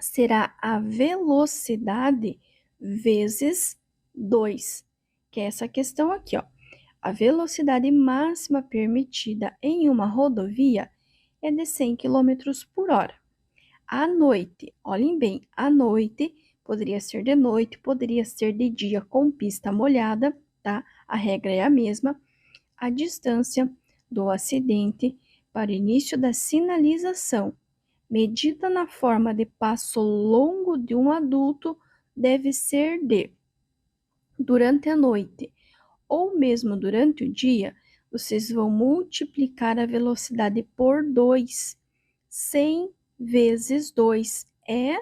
Será a velocidade vezes 2, que é essa questão aqui, ó. A velocidade máxima permitida em uma rodovia é de 100 km por hora. À noite, olhem bem, à noite, poderia ser de noite, poderia ser de dia com pista molhada, tá? A regra é a mesma. A distância do acidente para o início da sinalização, medida na forma de passo longo de um adulto, deve ser de, durante a noite ou mesmo durante o dia, vocês vão multiplicar a velocidade por 2. 100 vezes 2 é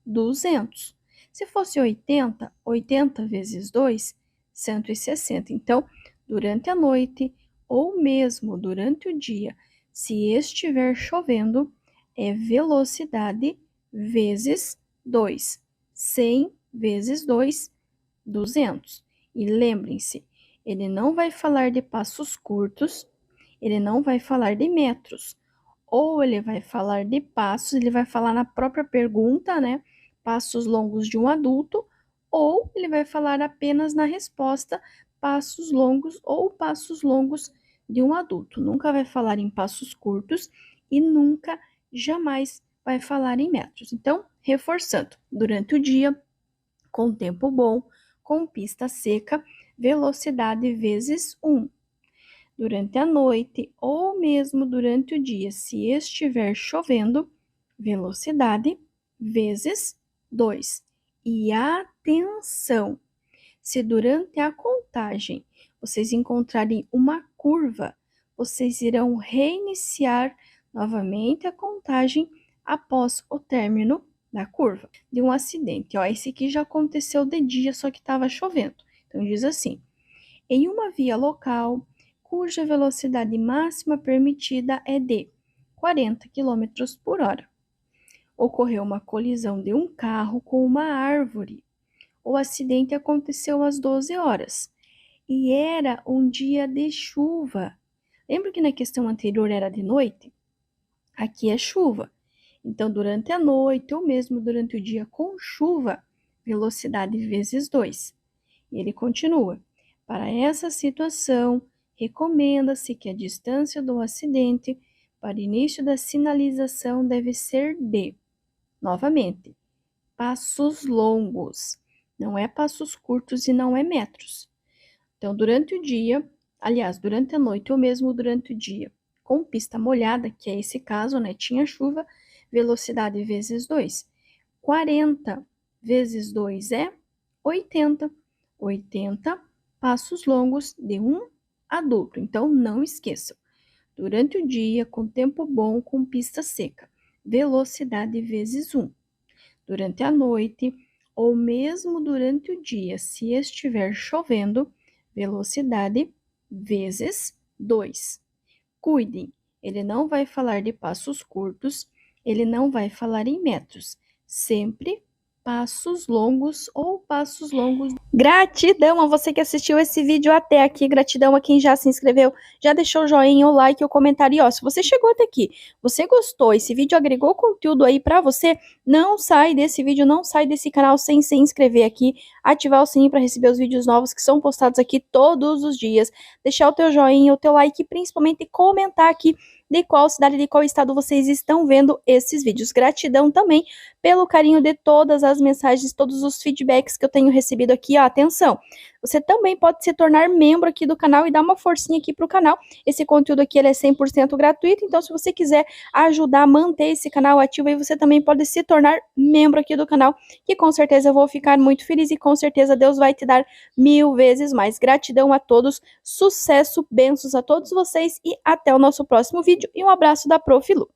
200. Se fosse 80, 80 vezes 2, 160. Então, durante a noite ou mesmo durante o dia, se estiver chovendo, é velocidade vezes 2. 100 vezes 2, 200. E lembrem-se, ele não vai falar de passos curtos, ele não vai falar de metros. Ou ele vai falar de passos, ele vai falar na própria pergunta, né? Passos longos de um adulto, ou ele vai falar apenas na resposta passos longos ou passos longos de um adulto. Nunca vai falar em passos curtos e nunca, jamais vai falar em metros. Então, reforçando, durante o dia, com tempo bom, com pista seca, velocidade vezes 1. Durante a noite ou mesmo durante o dia, se estiver chovendo, velocidade vezes 2. E atenção, Se durante a contagem vocês encontrarem uma curva, vocês irão reiniciar novamente a contagem após o término da curva de um acidente. Ó, esse aqui já aconteceu de dia, só que estava chovendo. Então diz assim: em uma via local cuja velocidade máxima permitida é de 40 km por hora, ocorreu uma colisão de um carro com uma árvore. O acidente aconteceu às 12 horas e era um dia de chuva. Lembra que na questão anterior era de noite? Aqui é chuva. Então, durante a noite ou mesmo durante o dia com chuva, velocidade vezes 2. E ele continua: para essa situação, recomenda-se que a distância do acidente para início da sinalização deve ser de, novamente, passos longos. Não é passos curtos e não é metros. Então, durante o dia, aliás, durante a noite ou mesmo durante o dia, com pista molhada, que é esse caso, né? Tinha chuva, velocidade vezes 2. 40 vezes 2 é 80. 80 passos longos de um adulto. Então, não esqueçam. Durante o dia, com tempo bom, com pista seca, velocidade vezes 1. Durante a noite, ou mesmo durante o dia, se estiver chovendo, velocidade vezes 2. Cuidem, ele não vai falar de passos curtos, ele não vai falar em metros, sempre passos longos ou passos longos. Gratidão a você que assistiu esse vídeo até aqui, gratidão a quem já se inscreveu, já deixou o joinha, o like, o comentário. E ó, se você chegou até aqui, você gostou, esse vídeo agregou conteúdo aí pra você, não sai desse vídeo, não sai desse canal sem se inscrever aqui, ativar o sininho para receber os vídeos novos que são postados aqui todos os dias, deixar o teu joinha, o teu like e principalmente comentar aqui de qual cidade, de qual estado vocês estão vendo esses vídeos. Gratidão também pelo carinho de todas as mensagens, todos os feedbacks que eu tenho recebido aqui. Ó, atenção, você também pode se tornar membro aqui do canal e dar uma forcinha aqui pro canal. Esse conteúdo aqui ele é 100% gratuito, então se você quiser ajudar a manter esse canal ativo, aí você também pode se tornar membro aqui do canal, que com certeza eu vou ficar muito feliz e com certeza Deus vai te dar 1000 vezes mais. Gratidão a todos, sucesso, bênçãos a todos vocês e até o nosso próximo vídeo. E um abraço da Prof. Lu.